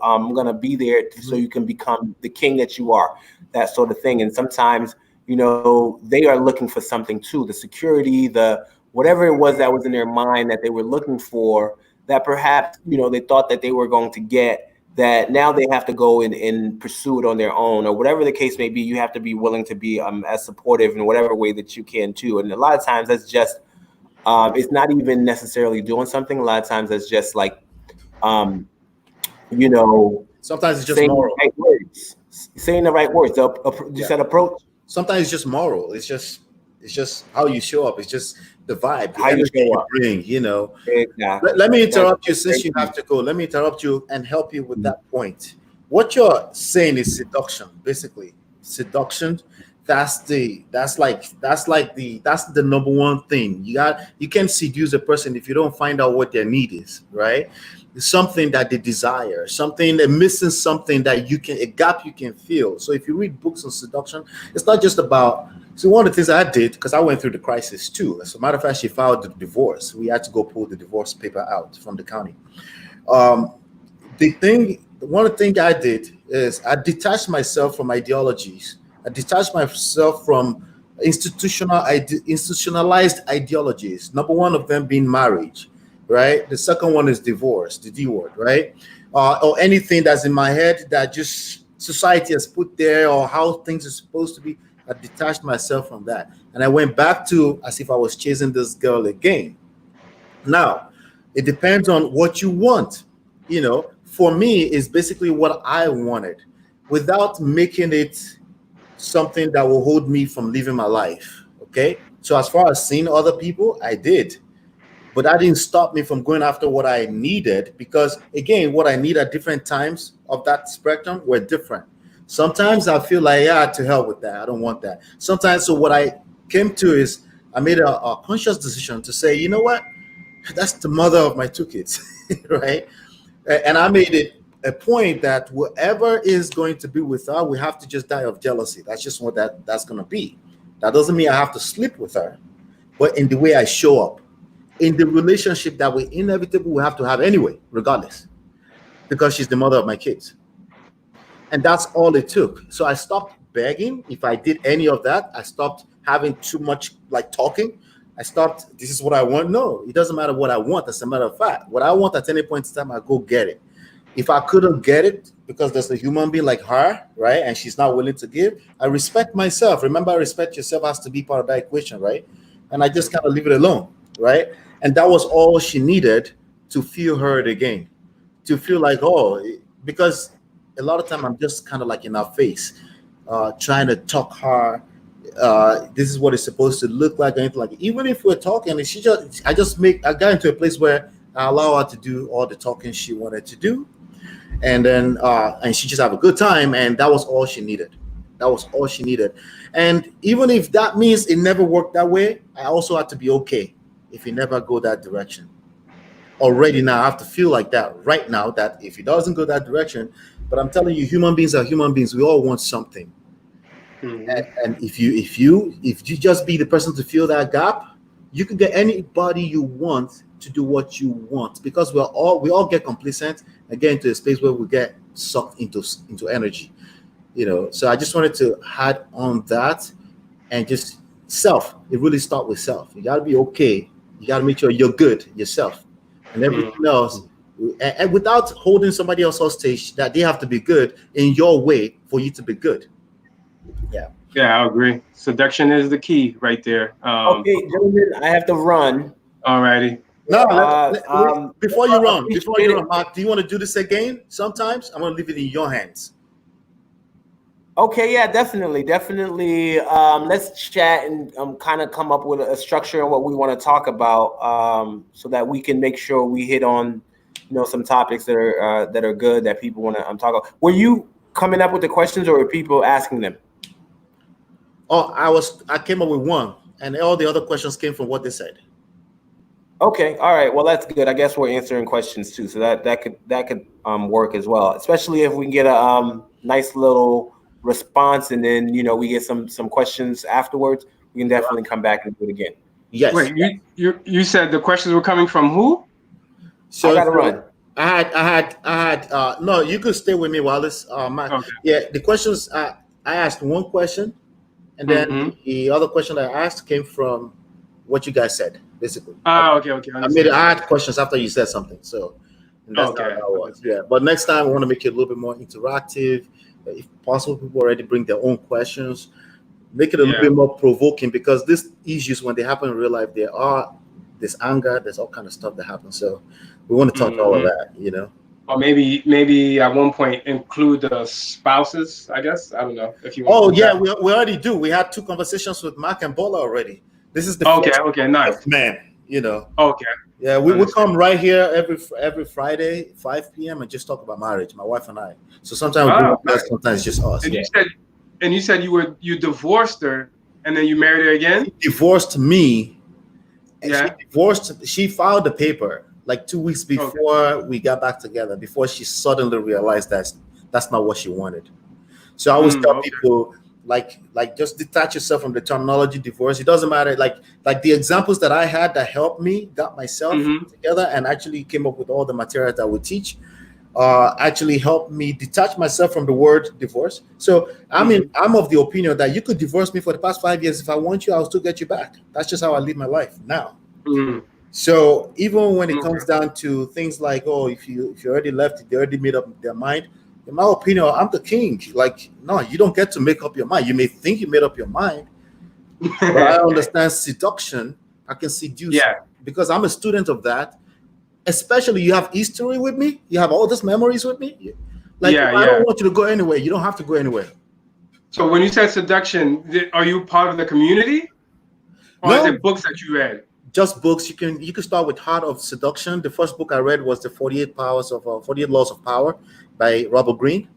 I'm going to be there so you can become the king that you are, that sort of thing. And sometimes, you know, they are looking for something too, the security, the whatever it was that was in their mind that they were looking for, that perhaps, you know, they thought that they were going to get, that now they have to go and pursue it on their own, or whatever the case may be. You have to be willing to be as supportive in whatever way that you can too. And a lot of times that's just, it's not even necessarily doing something. A lot of times that's just like, you know, sometimes it's just saying moral. the right words, saying the right words. You said approach. Sometimes it's just moral. It's just how you show up. It's just the vibe, the How you energy show you up. bring, you know. Exactly. Let me interrupt you since Thank you you. have to go. Let me interrupt you and help you with that point. What you're saying is seduction, basically. Seduction. That's the number one thing. You can't seduce a person if you don't find out what their need is, right? It's something that they desire, something they're missing, something that a gap you can fill. So if you read books on seduction, it's not just about. So one of the things I did, because I went through the crisis too. As a matter of fact, she filed the divorce. We had to go pull the divorce paper out from the county. One of the things I did is I detached myself from ideologies. I detached myself from institutionalized ideologies. Number one of them being marriage, right? The second one is divorce, the D word, right? Or anything that's in my head that just society has put there, or how things are supposed to be. I detached myself from that. And I went back to as if I was chasing this girl again. Now, it depends on what you want. You know, for me, it's basically what I wanted without making it something that will hold me from living my life. Okay. So as far as seeing other people, I did. But that didn't stop me from going after what I needed, because again, what I need at different times of that spectrum were different. Sometimes I feel like, yeah, to hell with that. I don't want that. Sometimes, so what I came to is I made a conscious decision to say, you know what? That's the mother of my two kids, right? And I made it a point that whoever is going to be with her, we have to just die of jealousy. That's just what that's going to be. That doesn't mean I have to sleep with her, but in the way I show up, in the relationship that we inevitably will have to have anyway, regardless, because she's the mother of my kids. And that's all it took. So I stopped begging. If I did any of that, I stopped having too much like talking. I stopped, this is what I want. No, it doesn't matter what I want. As a matter of fact, what I want at any point in time, I go get it. If I couldn't get it because there's a human being like her, right, and she's not willing to give, I respect myself. Remember, respect yourself has to be part of that equation, right? And I just kind of leave it alone, right? And that was all she needed to feel heard again, to feel like, oh, because a lot of time I'm just kind of like in her face, trying to talk her. This is what it's supposed to look like. Anything like, even if we're talking, and I got into a place where I allow her to do all the talking she wanted to do, and then and she just have a good time, and that was all she needed. That was all she needed. And even if that means it never worked that way, I also have to be okay if it never go that direction. Already now I have to feel like that right now, that if it doesn't go that direction. But I'm telling you, human beings are human beings. We all want something. Mm-hmm. And if you just be the person to fill that gap, you can get anybody you want to do what you want, because we all get complacent and get into a space where we get sucked into energy, So I just wanted to add on that, and just self. It really starts with self. You gotta be okay. You gotta make sure you're good yourself, and everything else. And without holding somebody else hostage, that they have to be good in your way for you to be good. Yeah, I agree. Seduction is the key right there. Okay, gentlemen, I have to run. Alrighty. No, before you run, Mark, do you want to do this again? Sometimes I'm gonna leave it in your hands. Okay, yeah, definitely. Let's chat and kind of come up with a structure on what we want to talk about, so that we can make sure we hit on, some topics that are good that people want to talk about. Were you coming up with the questions, or were people asking them? Oh, I came up with one, and all the other questions came from what they said. Okay, all right. Well, that's good. I guess we're answering questions too, so that could work as well. Especially if we can get a nice little response, and then we get some questions afterwards. We can definitely come back and do it again. Yes. Wait, you said the questions were coming from who? So I gotta run. I had. No, you could stay with me, Wallace. Okay. Yeah, the questions. I asked one question, and then the other question that I asked came from what you guys said, basically. Okay. I had questions after you said something, so that's how it was. Yeah, but next time I want to make it a little bit more interactive. If possible, people already bring their own questions. Make it a little bit more provoking, because these issues, when they happen in real life, there's anger, there's all kind of stuff that happens. So we want to talk all of that, Or maybe at one point include the spouses, I guess. I don't know if you want. Oh, yeah, we already do. We had 2 conversations with Mark and Bola already. This is the okay, nice. Man, Okay. Yeah, we come right here every Friday, 5 p.m. and just talk about marriage, my wife and I. So sometimes sometimes it's just us. And you said you divorced her and then you married her again? She divorced me. And she filed the paper like 2 weeks before we got back together, before she suddenly realized that that's not what she wanted. So I always tell people, like just detach yourself from the terminology divorce. It doesn't matter. Like the examples that I had that helped me, got myself together, and actually came up with all the material that we teach, actually helped me detach myself from the word divorce. So I'm of the opinion that you could divorce me for the past 5 years. If I want you, I'll still get you back. That's just how I live my life now. So even when it comes down to things like, if you already left, they already made up their mind. In my opinion, I'm the king. Like, no, you don't get to make up your mind. You may think you made up your mind, but I understand seduction. I can seduce because I'm a student of that. Especially, you have history with me. You have all these memories with me. I don't want you to go anywhere. You don't have to go anywhere. So when you said seduction, are you part of the community? Or is it books that you read? Just books. You can start with Heart of Seduction. The first book I read was the 48 Laws of Power by Robert Greene.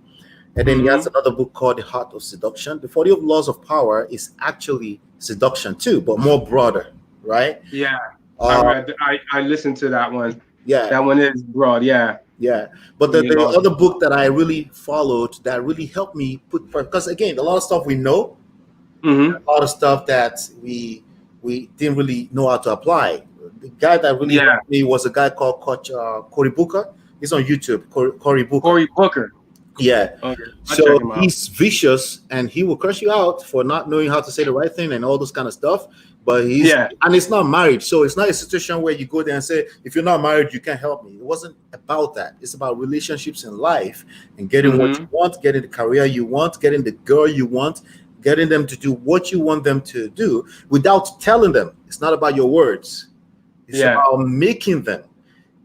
And then he has another book called The Heart of Seduction. The 48 Laws of Power is actually seduction too, but more broader, right? Yeah. I listened to that one. Yeah. That one is broad, yeah. But the other book that I really followed that really helped me because again, a lot of stuff we know, a lot of stuff that we didn't really know how to apply. The guy that really helped me was a guy called Coach Cory Booker. He's on YouTube, Cory Booker. Cory Booker. Yeah. Okay. So he's vicious and he will curse you out for not knowing how to say the right thing and all those kind of stuff. But and it's not married. So it's not a situation where you go there and say, if you're not married, you can't help me. It wasn't about that. It's about relationships in life and getting what you want, getting the career you want, getting the girl you want, getting them to do what you want them to do without telling them. It's not about your words. It's about making them.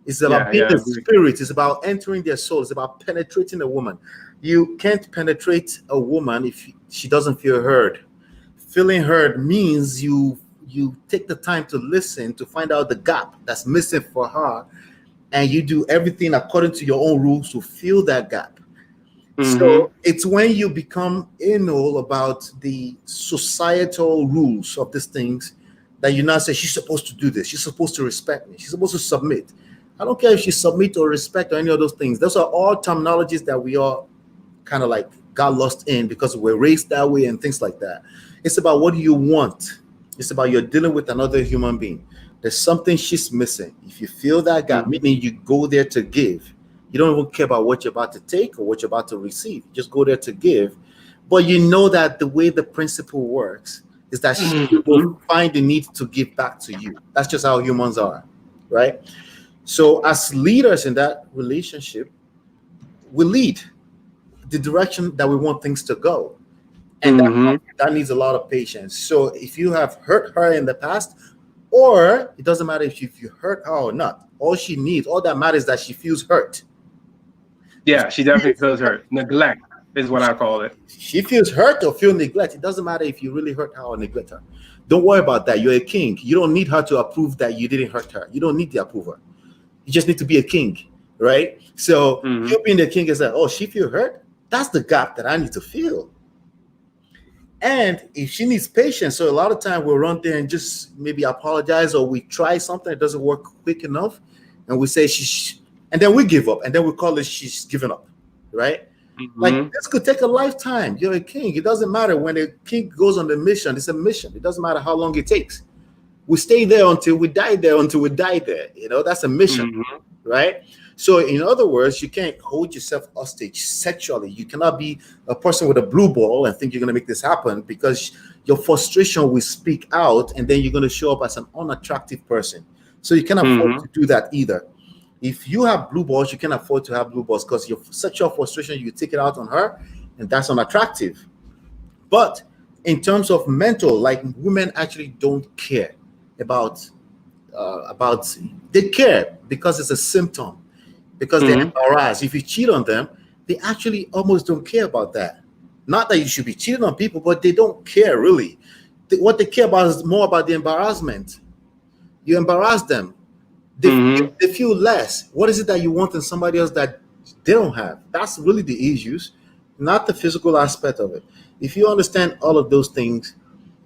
It's about being the spirit. It's about entering their soul. It's about penetrating a woman. You can't penetrate a woman if she doesn't feel heard. Feeling heard means you take the time to listen, to find out the gap that's missing for her, and you do everything according to your own rules to fill that gap. So it's when you become anal about the societal rules of these things that you now say, she's supposed to do this. She's supposed to respect me. She's supposed to submit. I don't care if she submit or respect or any of those things. Those are all terminologies that we all kind of like got lost in because we're raised that way and things like that. It's about what do you want? It's about you're dealing with another human being. There's something she's missing. If you feel that gap, meaning you go there to give. You don't even care about what you're about to take or what you're about to receive. You just go there to give. But you know that the way the principle works is that she will find the need to give back to you. That's just how humans are, right? So as leaders in that relationship, we lead the direction that we want things to go. And that needs a lot of patience. So if you have hurt her in the past, or it doesn't matter if you hurt her or not, all she needs, all that matters is that she feels hurt. Yeah, she definitely feels hurt. Neglect is what I call it. She feels hurt or feel neglect. It doesn't matter if you really hurt her or neglect her. Don't worry about that. You're a king. You don't need her to approve that you didn't hurt her. You don't need the approval. You just need to be a king, right? So you being the king is like, oh, she feel hurt? That's the gap that I need to fill. And if she needs patience, so a lot of time we'll run there and just maybe apologize, or we try something that doesn't work quick enough, and we say and then we give up, and then we call it she's given up, right? Like this could take a lifetime. You're a king. It doesn't matter when a king goes on the mission. It's a mission. It doesn't matter how long it takes. We stay there until we die there, You know, that's a mission, right? So in other words, you can't hold yourself hostage sexually. You cannot be a person with a blue ball and think you're going to make this happen, because your frustration will speak out, and then you're going to show up as an unattractive person. So you can't afford to do that either. If you have blue balls, you can afford to have blue balls, because your sexual frustration, you take it out on her, and that's unattractive. But in terms of mental, like, women actually don't care about they care because it's a symptom, because they're embarrassed. If you cheat on them, they actually almost don't care about that. Not that you should be cheating on people, but they don't care really. What they care about is more about the embarrassment. You embarrass them. They feel less. What is it that you want in somebody else that they don't have? That's really the issues, not the physical aspect of it. If you understand all of those things,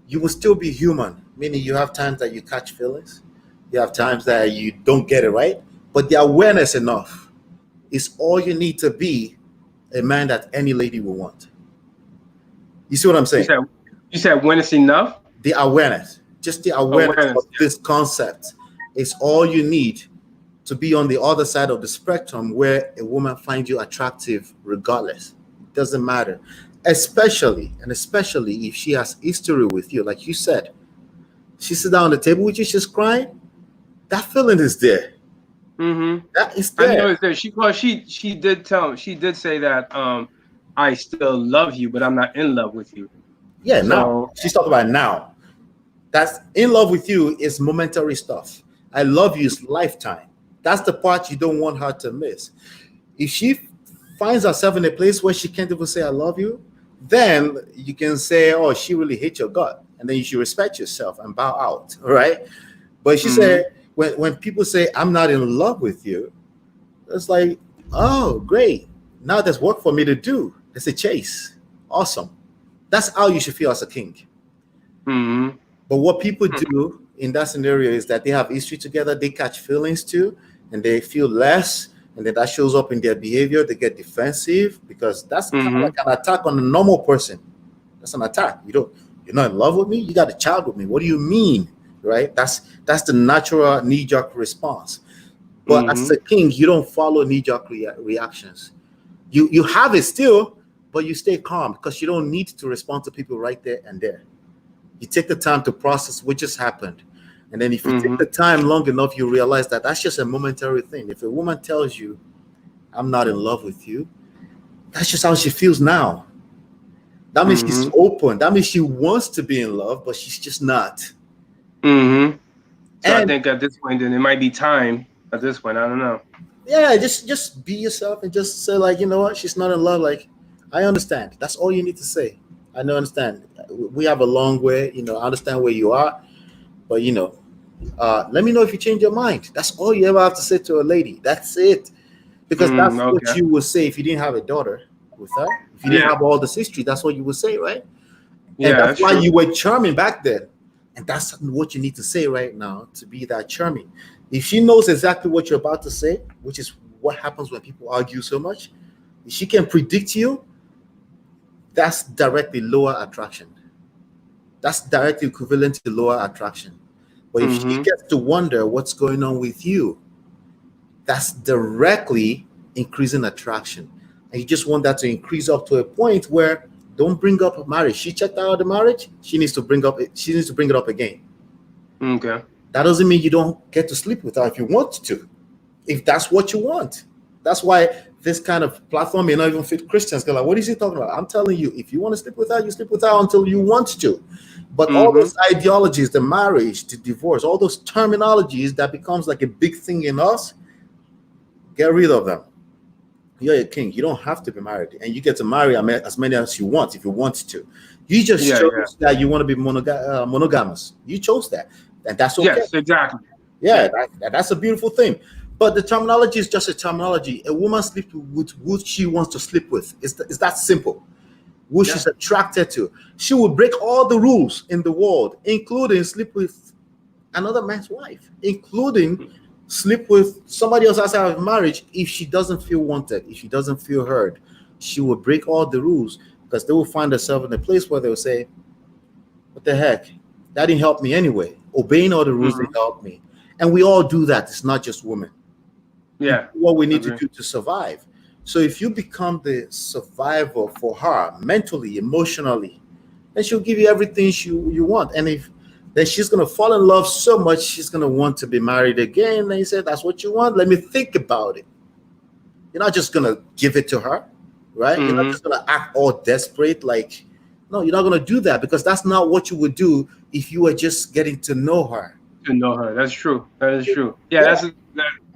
you will still be human, meaning you have times that you catch feelings. You have times that you don't get it right, but the awareness enough is all you need to be a man that any lady will want. You see what I'm saying? You said when it's enough? The awareness, just the awareness of this concept is all you need to be on the other side of the spectrum, where a woman finds you attractive regardless. It doesn't matter. Especially if she has history with you. Like you said, she sits down on the table with you, she's crying. That feeling is there. That is there. I know it's there. She did say that I still love you, but I'm not in love with you. Yeah, now she's talking about now. That's in love with you is momentary stuff. I love you is lifetime. That's the part you don't want her to miss. If she finds herself in a place where she can't even say I love you, then you can say, oh, she really hates your gut, and then you should respect yourself and bow out, right? But she said, when people say I'm not in love with you, it's like, oh, great. Now there's work for me to do. It's a chase. Awesome. That's how you should feel as a king. But what people do in that scenario is that they have history together, they catch feelings too, and they feel less, and then that shows up in their behavior. They get defensive, because that's kind of like an attack on a normal person. That's an attack. You're not in love with me? You got a child with me. What do you mean? Right? That's the natural knee-jerk response. But as a king, you don't follow knee-jerk reactions. You have it still, but you stay calm, because you don't need to respond to people right there and there. You take the time to process what just happened. And then if you take the time long enough, you realize that that's just a momentary thing. If a woman tells you, I'm not in love with you, that's just how she feels now. That means she's open. That means she wants to be in love, but she's just not. So I think at this point, then it might be time at this point. I don't know. Yeah, just be yourself and just say, like, you know what? She's not in love. Like, I understand. That's all you need to say. I don't understand. We have a long way. I understand where you are. But, let me know if you change your mind. That's all you ever have to say to a lady. That's it. Because that's what you would say if you didn't have a daughter with her. If you didn't have all this history, that's what you would say, right? And that's why you were charming back then. And that's what you need to say right now to be that charming. If she knows exactly what you're about to say, which is what happens when people argue so much, if she can predict you, that's directly lower attraction. That's directly equivalent to lower attraction. But if she gets to wonder what's going on with you, that's directly increasing attraction. And you just want that to increase up to a point where don't bring up marriage. She checked out the marriage. She needs to bring it up again. Okay. That doesn't mean you don't get to sleep with her if you want to, if that's what you want. That's why this kind of platform may not even fit Christians. They're like, what is he talking about? I'm telling you, if you want to sleep with her, you sleep with her until you want to. But all those ideologies, the marriage, the divorce, all those terminologies that becomes like a big thing in us, get rid of them. You're a king. You don't have to be married, and you get to marry as many as you want if you want to. You just chose that you want to be monogamous. You chose that, and that's okay. Yes, exactly. Yeah, that's a beautiful thing. But the terminology is just a terminology. A woman sleeps with who she wants to sleep with. It's that simple. Who she's attracted to. She will break all the rules in the world, including sleep with another man's wife, including sleep with somebody else outside of marriage if she doesn't feel wanted, if she doesn't feel heard. She will break all the rules because they will find herself in a place where they will say, what the heck? That didn't help me anyway. Obeying all the rules didn't help me. And we all do that. It's not just women. Yeah. What we need to do to survive. So if you become the survivor for her mentally, emotionally, then she'll give you everything you want. And if then she's going to fall in love so much, she's going to want to be married again. And you say, that's what you want? Let me think about it. You're not just going to give it to her, right? You're not just going to act all desperate. Like, no, you're not going to do that because that's not what you would do if you were just getting to know her. To know her. That's true. That is true. Yeah.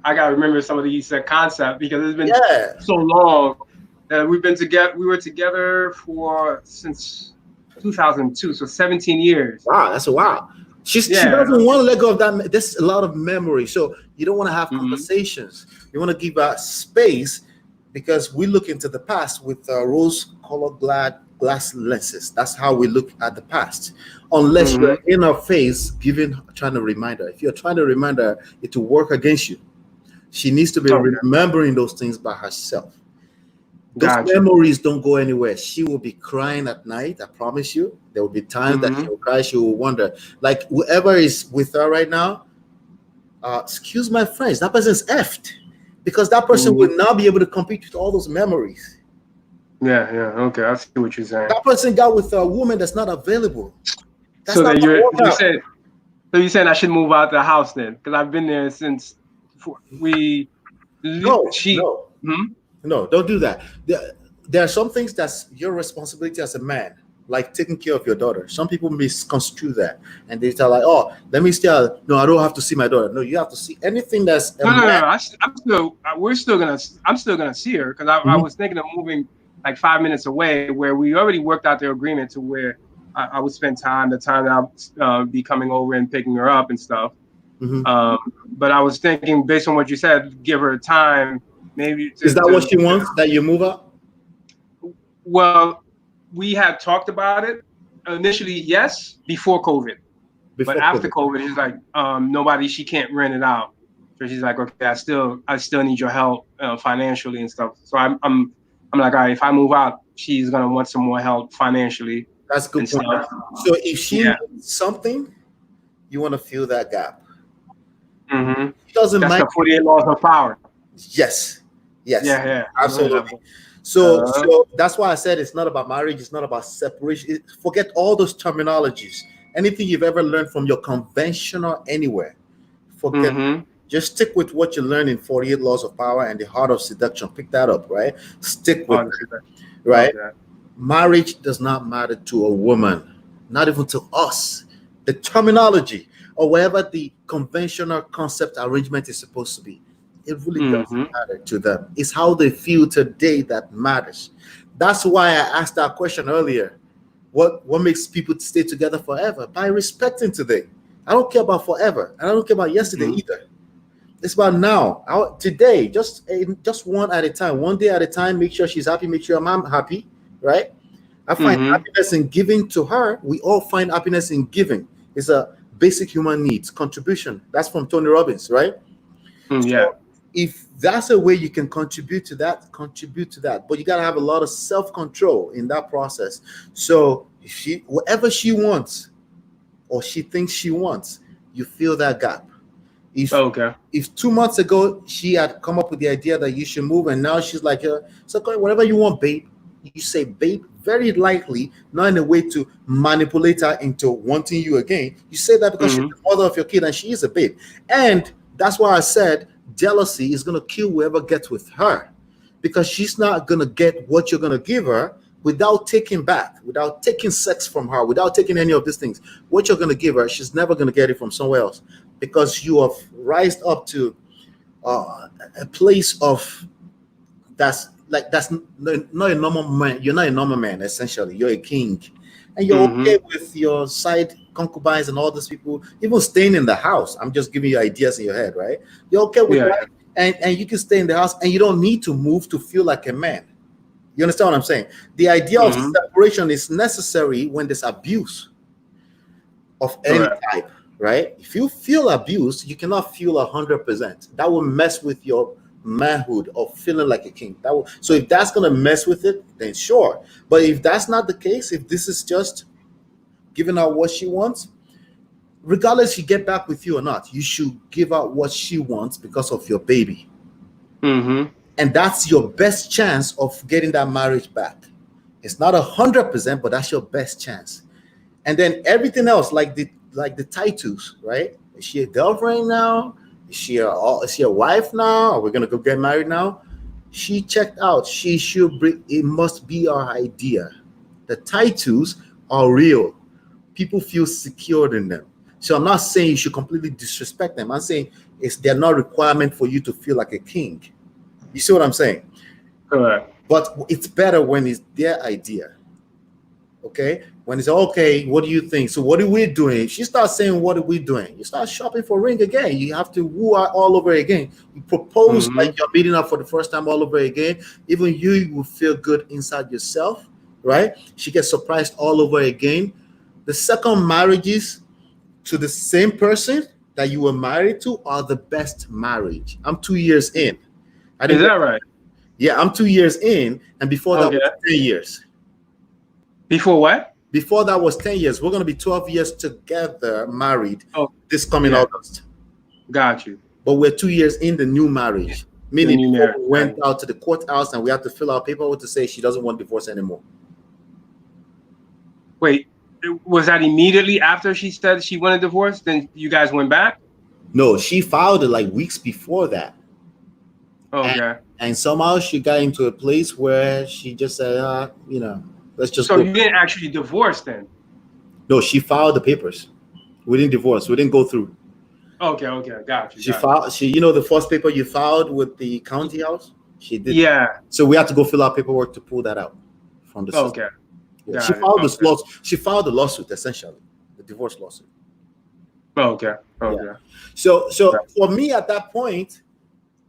I got to remember some of these concepts because it's been so long that we've been together. We were together since 2002, so 17 years. Wow, that's a wow. She doesn't want to let go of that. There's a lot of memory. So you don't want to have conversations. You want to give her space because we look into the past with rose-colored glass lenses. That's how we look at the past. Unless you're in her face, trying to remind her. If you're trying to remind her, it will work against you. She needs to be remembering those things by herself. Those memories don't go anywhere. She will be crying at night. I promise you. There will be times that she will cry. She will wonder. Like whoever is with her right now, excuse my French, that person's effed. Because that person will now be able to compete with all those memories. Yeah. Okay, I see what you're saying. That person got with a woman that's not available. That's so not you're saying I should move out the house then? Because I've been there since No, don't do that. There are some things that's your responsibility as a man, like taking care of your daughter. Some people misconstrue that, and they tell like, "Oh, let me stay out." No, I don't have to see my daughter. No, you have to see anything that's. No. I'm still gonna see her because I was thinking of moving like 5 minutes away, where we already worked out the agreement to where I would spend the time that I'll be coming over and picking her up and stuff. But I was thinking, based on what you said, give her time. Maybe is that what she wants? That you move up? Well, we had talked about it initially, yes, before COVID. But after COVID, it's like she can't rent it out. So she's like, okay, I still need your help financially and stuff. So I'm like, all right, if I move out, she's gonna want some more help financially. That's a good point. So if she needs something, you want to fill that gap. She doesn't mind. That's the 48 laws of power. Yes. Yeah. Absolutely. So that's why I said it's not about marriage. It's not about separation. Forget all those terminologies. Anything you've ever learned from your conventional anywhere, forget. Just stick with what you learned in 48 Laws of Power and the Heart of Seduction. Pick that up, right? Stick with it, right? Okay. Marriage does not matter to a woman, not even to us. The terminology or whatever the conventional concept arrangement is supposed to be, it really doesn't matter to them. It's how they feel today that matters. That's why I asked that question earlier. What makes people stay together forever? By respecting today. I don't care about forever, and I don't care about yesterday either. It's about now, today, just one at a time, one day at a time. Make sure she's happy. Make sure I'm happy, right? I find happiness in giving to her. We all find happiness in giving. It's a basic human needs. Contribution. That's from Tony Robbins, right? So if that's a way you can contribute to that. But you got to have a lot of self-control in that process. So if whatever she wants, or she thinks she wants, you fill that gap. Okay. If 2 months ago she had come up with the idea that you should move, and now she's like, so whatever you want, babe, you say babe very lightly, not in a way to manipulate her into wanting you again. You say that because she's the mother of your kid and she is a babe. And that's why I said jealousy is going to kill whoever gets with her, because she's not going to get what you're going to give her without taking back, without taking sex from her, without taking any of these things. What you're going to give her, she's never going to get it from somewhere else, because you have rised up to a place of that's not a normal man. You're not a normal man, essentially. You're a king. And you're okay with your side concubines and all these people, even staying in the house. I'm just giving you ideas in your head, right? You're okay with that. And you can stay in the house and you don't need to move to feel like a man. You understand what I'm saying? The idea of separation is necessary when there's abuse of any type, right? If you feel abused, you cannot feel 100%. That will mess with your manhood of feeling like a king. So if that's going to mess with it, then sure. But if that's not the case, if this is just giving her what she wants, regardless if she get back with you or not, you should give her what she wants because of your baby. And that's your best chance of getting that marriage back. It's not 100%, but that's your best chance. And then everything else, like the titles, right? Is she a girlfriend now? Is she a wife now? Are we gonna go get married now? She checked out. She should bring. It must be our idea. The titles are real. People feel secured in them. So I'm not saying you should completely disrespect them. I'm saying they're not a requirement for you to feel like a king. You see what I'm saying? Correct. But it's better when it's their idea. Okay? When it's okay, what do you think? So what are we doing? If she starts saying, what are we doing? You start shopping for a ring again. You have to woo her all over again. You propose like you're meeting up for the first time all over again. Even you will feel good inside yourself, right? She gets surprised all over again. The second marriages to the same person that you were married to are the best marriage. I'm 2 years in. Is that right? Yeah, I'm 2 years in, and before that was 10 years. Before what? Before that was 10 years. We're going to be 12 years together, married, this coming August. Got you. But we're 2 years in the new marriage, meaning we went out to the courthouse and we have to fill out paperwork to say she doesn't want divorce anymore. Wait, was that immediately after she said she wanted divorce? Then you guys went back? No, she filed it like weeks before that. Okay. And somehow she got into a place where she just said, let's just So go. you didn't actually divorce then? No, she filed the papers. We didn't divorce. We didn't go through. Okay, got you. She filed. The first paper you filed with the county house. She did. Yeah. So we had to go fill out paperwork to pull that out from the system. Okay. Yeah. She filed this lawsuit. She filed the lawsuit essentially, the divorce lawsuit. Okay. Yeah. So for me at that point,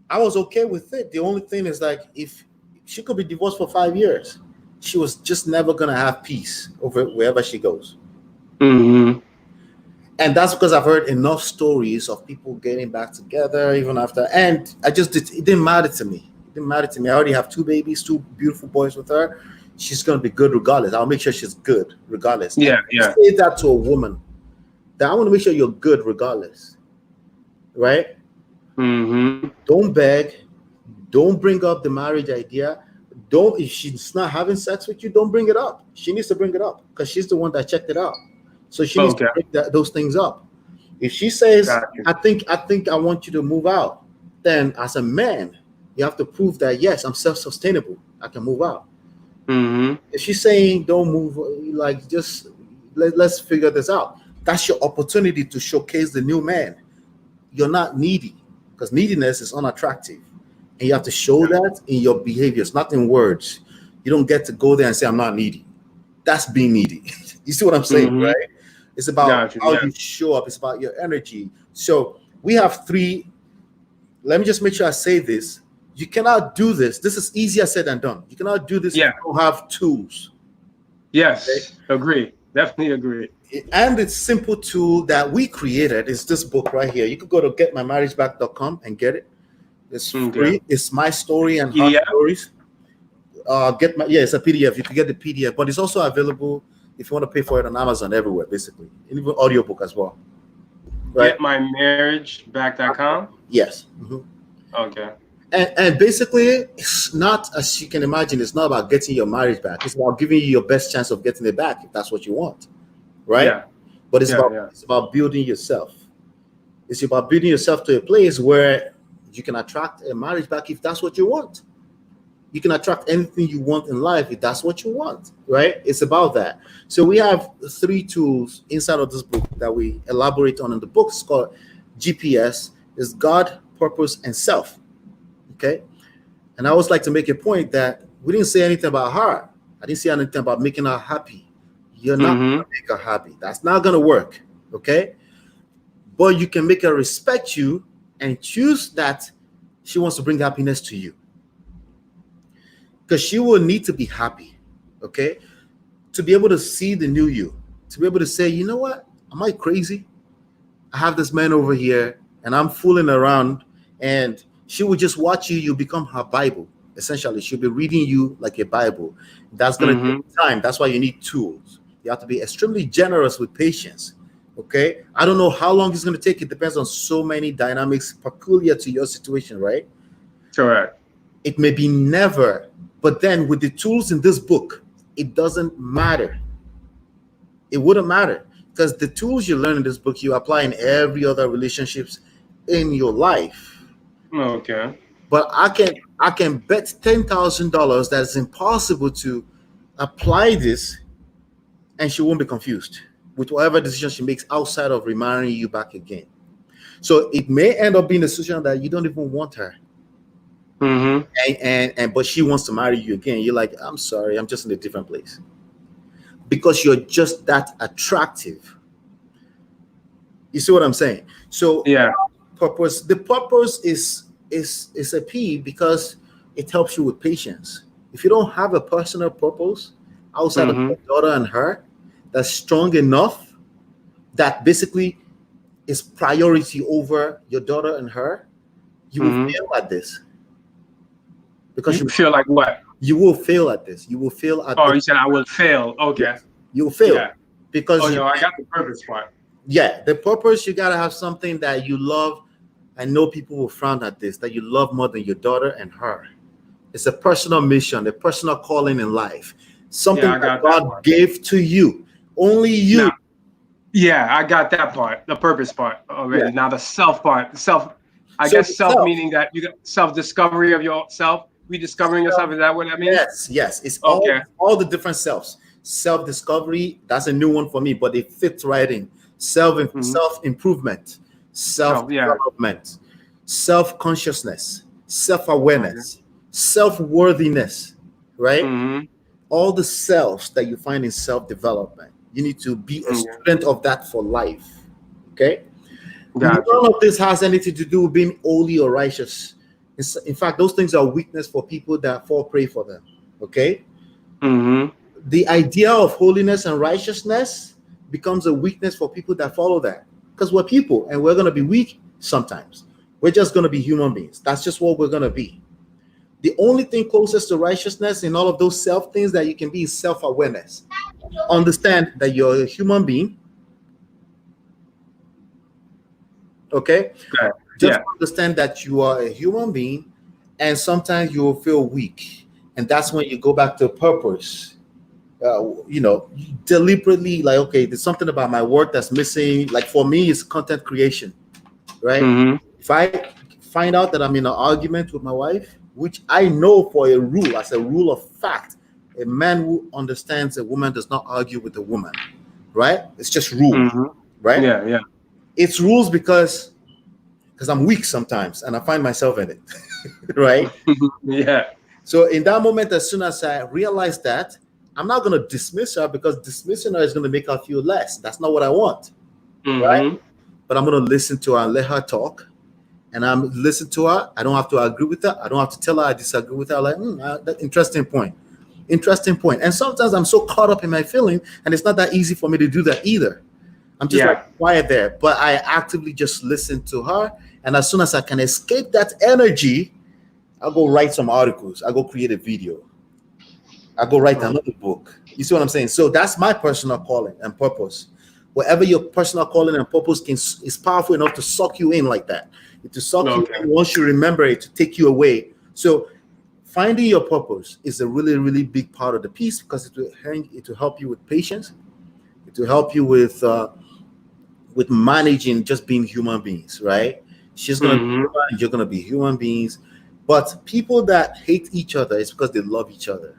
I was okay with it. The only thing is like if she could be divorced for 5 years, she was just never gonna have peace over wherever she goes. And that's because I've heard enough stories of people getting back together even after. And it didn't matter to me. It didn't matter to me. I already have 2 babies, 2 beautiful boys with her. She's gonna be good regardless. I'll make sure she's good regardless. Yeah. Say that to a woman. That I want to make sure you're good regardless, right? Don't beg. Don't bring up the marriage idea. If she's not having sex with you, don't bring it up. She needs to bring it up because she's the one that checked it out. So she needs to bring those things up. If she says, I think I want you to move out, then as a man, you have to prove that, yes, I'm self-sustainable. I can move out. If she's saying don't move, like just let's figure this out. That's your opportunity to showcase the new man. You're not needy because neediness is unattractive. And you have to show that in your behaviors, not in words. You don't get to go there and say, I'm not needy. That's being needy. You see what I'm saying, right? It's about how you show up. It's about your energy. So we have 3. Let me just make sure I say this. You cannot do this. This is easier said than done. You cannot do this if you don't have tools. Yes, okay? Agree. Definitely agree. And it's simple tool that we created is this book right here. You could go to getmymarriageback.com and get it. It's free. It's my story and her stories. It's a PDF. You can get the PDF, but it's also available If you want to pay for it on Amazon, everywhere, basically, and even audiobook as well. Right? GetMyMarriageBack.com. Yes. Mhm. Okay. And basically, it's not, as you can imagine, it's not about getting your marriage back. It's about giving you your best chance of getting it back if that's what you want, right? Yeah. But it's Yeah, it's about building yourself. It's about building yourself to a place where you can attract a marriage back if that's what you want. You can attract anything you want in life if that's what you want, right? It's about that. So we have 3 tools inside of this book that we elaborate on in the book. It's called GPS. Is God, purpose, and self. Okay? And I always like to make a point that we didn't say anything about her. I didn't say anything about making her happy. You're not going to make her happy. That's not going to work. Okay? But you can make her respect you and choose that she wants to bring happiness to you. Because she will need to be happy, okay? To be able to see the new you, to be able to say, you know what? Am I crazy? I have this man over here and I'm fooling around, and she will just watch you. You become her Bible. Essentially, she'll be reading you like a Bible. That's going to take time. That's why you need tools. You have to be extremely generous with patience, okay? I don't know how long it's going to take. It depends on so many dynamics peculiar to your situation, right? Correct. It may be never. But then with the tools in this book, it doesn't matter. It wouldn't matter, because the tools you learn in this book, you apply in every other relationships in your life. Okay. But I can bet $10,000 that it's impossible to apply this and she won't be confused with whatever decision she makes outside of remarrying you back again. So it may end up being a situation that you don't even want her. But she wants to marry you again. You're like, I'm sorry, I'm just in a different place, because you're just that attractive. You see what I'm saying? So yeah, purpose. The purpose is a P, because it helps you with patience. If you don't have a personal purpose outside of your daughter and her that's strong enough, that basically is priority over your daughter and her, you will fail at this. Because you feel like what? You will fail at this. You will fail at you said I will fail. Okay. Yes. You'll fail. Yeah. Because I got the purpose part. Yeah, the purpose, you gotta have something that you love. I know people will frown at this, that you love more than your daughter and her. It's a personal mission, a personal calling in life. Something that God gave to you. Only you. Now, yeah, I got that part, the purpose part already. Yeah. Now the self part, I guess self meaning that you got self-discovery of yourself. Rediscovering yourself, is that what that means? Yes. It's all the different selves. Self-discovery, that's a new one for me, but it fits right in. Self-improvement, self-development, self-consciousness, self-awareness, self-worthiness, right? All the selves that you find in self-development. You need to be a student of that for life, okay? None of this has anything to do with being holy or righteous. In fact, those things are weakness for people that fall prey for them. Okay. The idea of holiness and righteousness becomes a weakness for people that follow that, because we're people and we're going to be weak sometimes. We're just going to be human beings. That's just what we're going to be. The only thing closest to righteousness in all of those self things that you can be is self-awareness. Understand that you're a human being. Okay. Just understand that you are a human being, and sometimes you will feel weak, and that's when you go back to purpose. Deliberately, like, okay, there's something about my work that's missing. Like for me, it's content creation, right? If I find out that I'm in an argument with my wife, which I know for a rule, as a rule of fact, a man who understands a woman does not argue with a woman, right? It's just rules, right? Yeah. It's rules because I'm weak sometimes and I find myself in it, right? Yeah. So in that moment, as soon as I realize that, I'm not going to dismiss her, because dismissing her is going to make her feel less. That's not what I want, right? But I'm going to listen to her and let her talk. And I'm listen to her. I don't have to agree with her. I don't have to tell her I disagree with her. Like, that interesting point. And sometimes I'm so caught up in my feeling, and it's not that easy for me to do that either. I'm just like quiet there, but I actively just listen to her. And as soon as I can escape that energy, I'll go write some articles. I'll go create a video. I go write another book. You see what I'm saying? So that's my personal calling and purpose. Wherever your personal calling and purpose is powerful enough to suck you in like that, to suck you in once you remember it, to take you away. So finding your purpose is a really, really big part of the piece, because it will help you with patience. It will help you with managing just being human beings, right? She's gonna be human, you're gonna be human beings. But people that hate each other is because they love each other.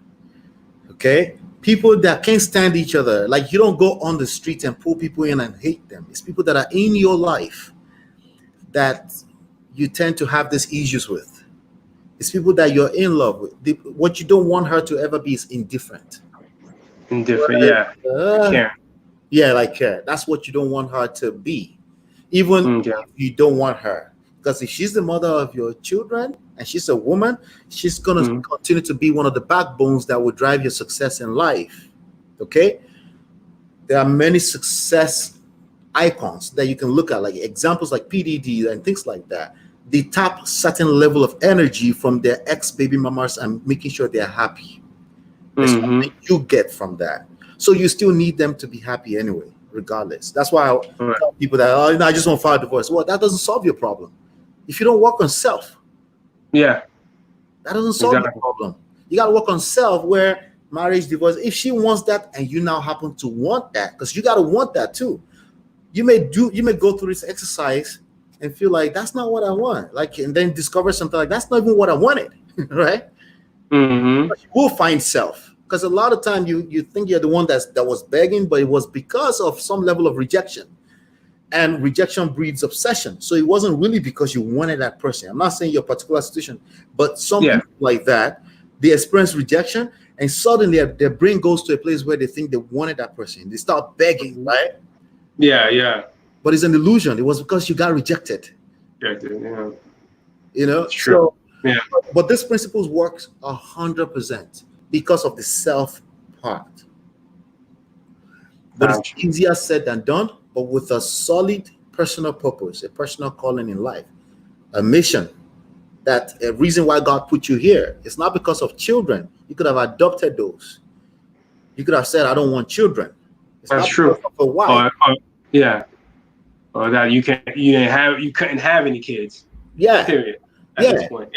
Okay? People that can't stand each other, like you don't go on the street and pull people in and hate them. It's people that are in your life that you tend to have these issues with. It's people that you're in love with. What you don't want her to ever be is indifferent. Indifferent, yeah. Yeah, like care. That's what you don't want her to be. Even if you don't want her. Because if she's the mother of your children and she's a woman, she's going to continue to be one of the backbones that will drive your success in life. Okay? There are many success icons that you can look at, like examples like PDD and things like that. They tap certain level of energy from their ex-baby mamas and making sure they're happy. There's something you get from that. So you still need them to be happy anyway, regardless. That's why I tell people that, I just want to file a divorce. Well, that doesn't solve your problem. If you don't work on self, that doesn't solve your problem. You got to work on self, where marriage, divorce, if she wants that and you now happen to want that, because you got to want that too. You may go through this exercise and feel like that's not what I want. Like, and then discover something like that's not even what I wanted, right? But you will find self. Because a lot of time you think you're the one that was begging, but it was because of some level of rejection. And rejection breeds obsession. So it wasn't really because you wanted that person. I'm not saying your particular situation, but some people like that, they experience rejection and suddenly their brain goes to a place where they think they wanted that person. They start begging, right? Yeah. But it's an illusion. It was because you got rejected. Yeah. You know? It's true. So, but this principle works 100% because of the self part. But it's easier said than done. But with a solid personal purpose, a personal calling in life, a mission, that a reason why God put you here. It's not because of children. You could have adopted those. You could have said, I don't want children. It's That's true. For why? Or that you couldn't have any kids. Yeah. Period. At this point.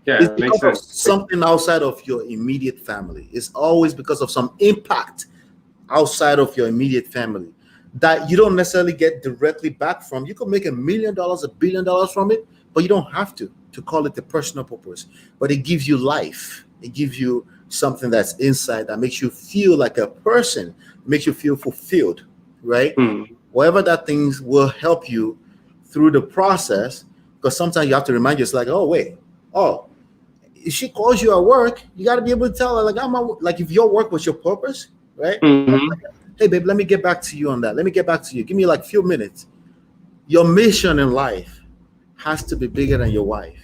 Yeah. It's It makes because of sense. something outside of your immediate family. It's always because of some impact outside of your immediate family that you don't necessarily get directly back from. You could make $1 million, $1 billion from it, but you don't have to call it a personal purpose. But it gives you life. It gives you something that's inside that makes you feel like a person, makes you feel fulfilled, right? Whatever that things will help you through the process, because sometimes you have to remind yourself, like, if she calls you at work, you got to be able to tell her, like if your work was your purpose, right? Hey, babe, let me get back to you on that. Let me get back to you. Give me like a few minutes. Your mission in life has to be bigger than your wife.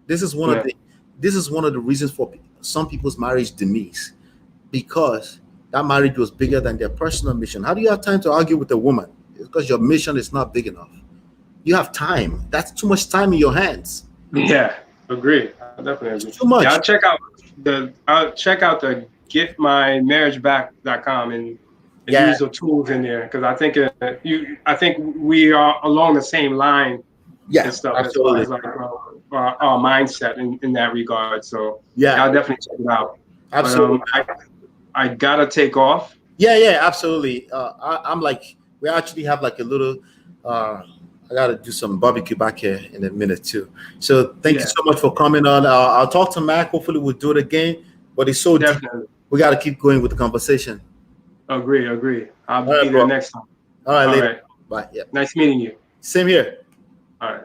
This is one of the reasons for some people's marriage demise, because that marriage was bigger than their personal mission. How do you have time to argue with a woman? It's because your mission is not big enough. You have time. That's too much time in your hands. Yeah, agree. I definitely agree. Too much. Yeah, I'll check out the getmymarriageback.com and use the tools in there, because I think we are along the same line. And stuff, absolutely. as far as like our mindset in that regard. So I'll definitely check it out. Absolutely. But, I gotta take off. Yeah, absolutely. I'm like, we actually have like a little. I gotta do some barbecue back here in a minute too. So thank you so much for coming on. I'll talk to Mac. Hopefully we'll do it again. But it's so deep. We got to keep going with the conversation. Agree. I'll be there next time. All right, later. Bye. Yeah. Nice meeting you. Same here. All right.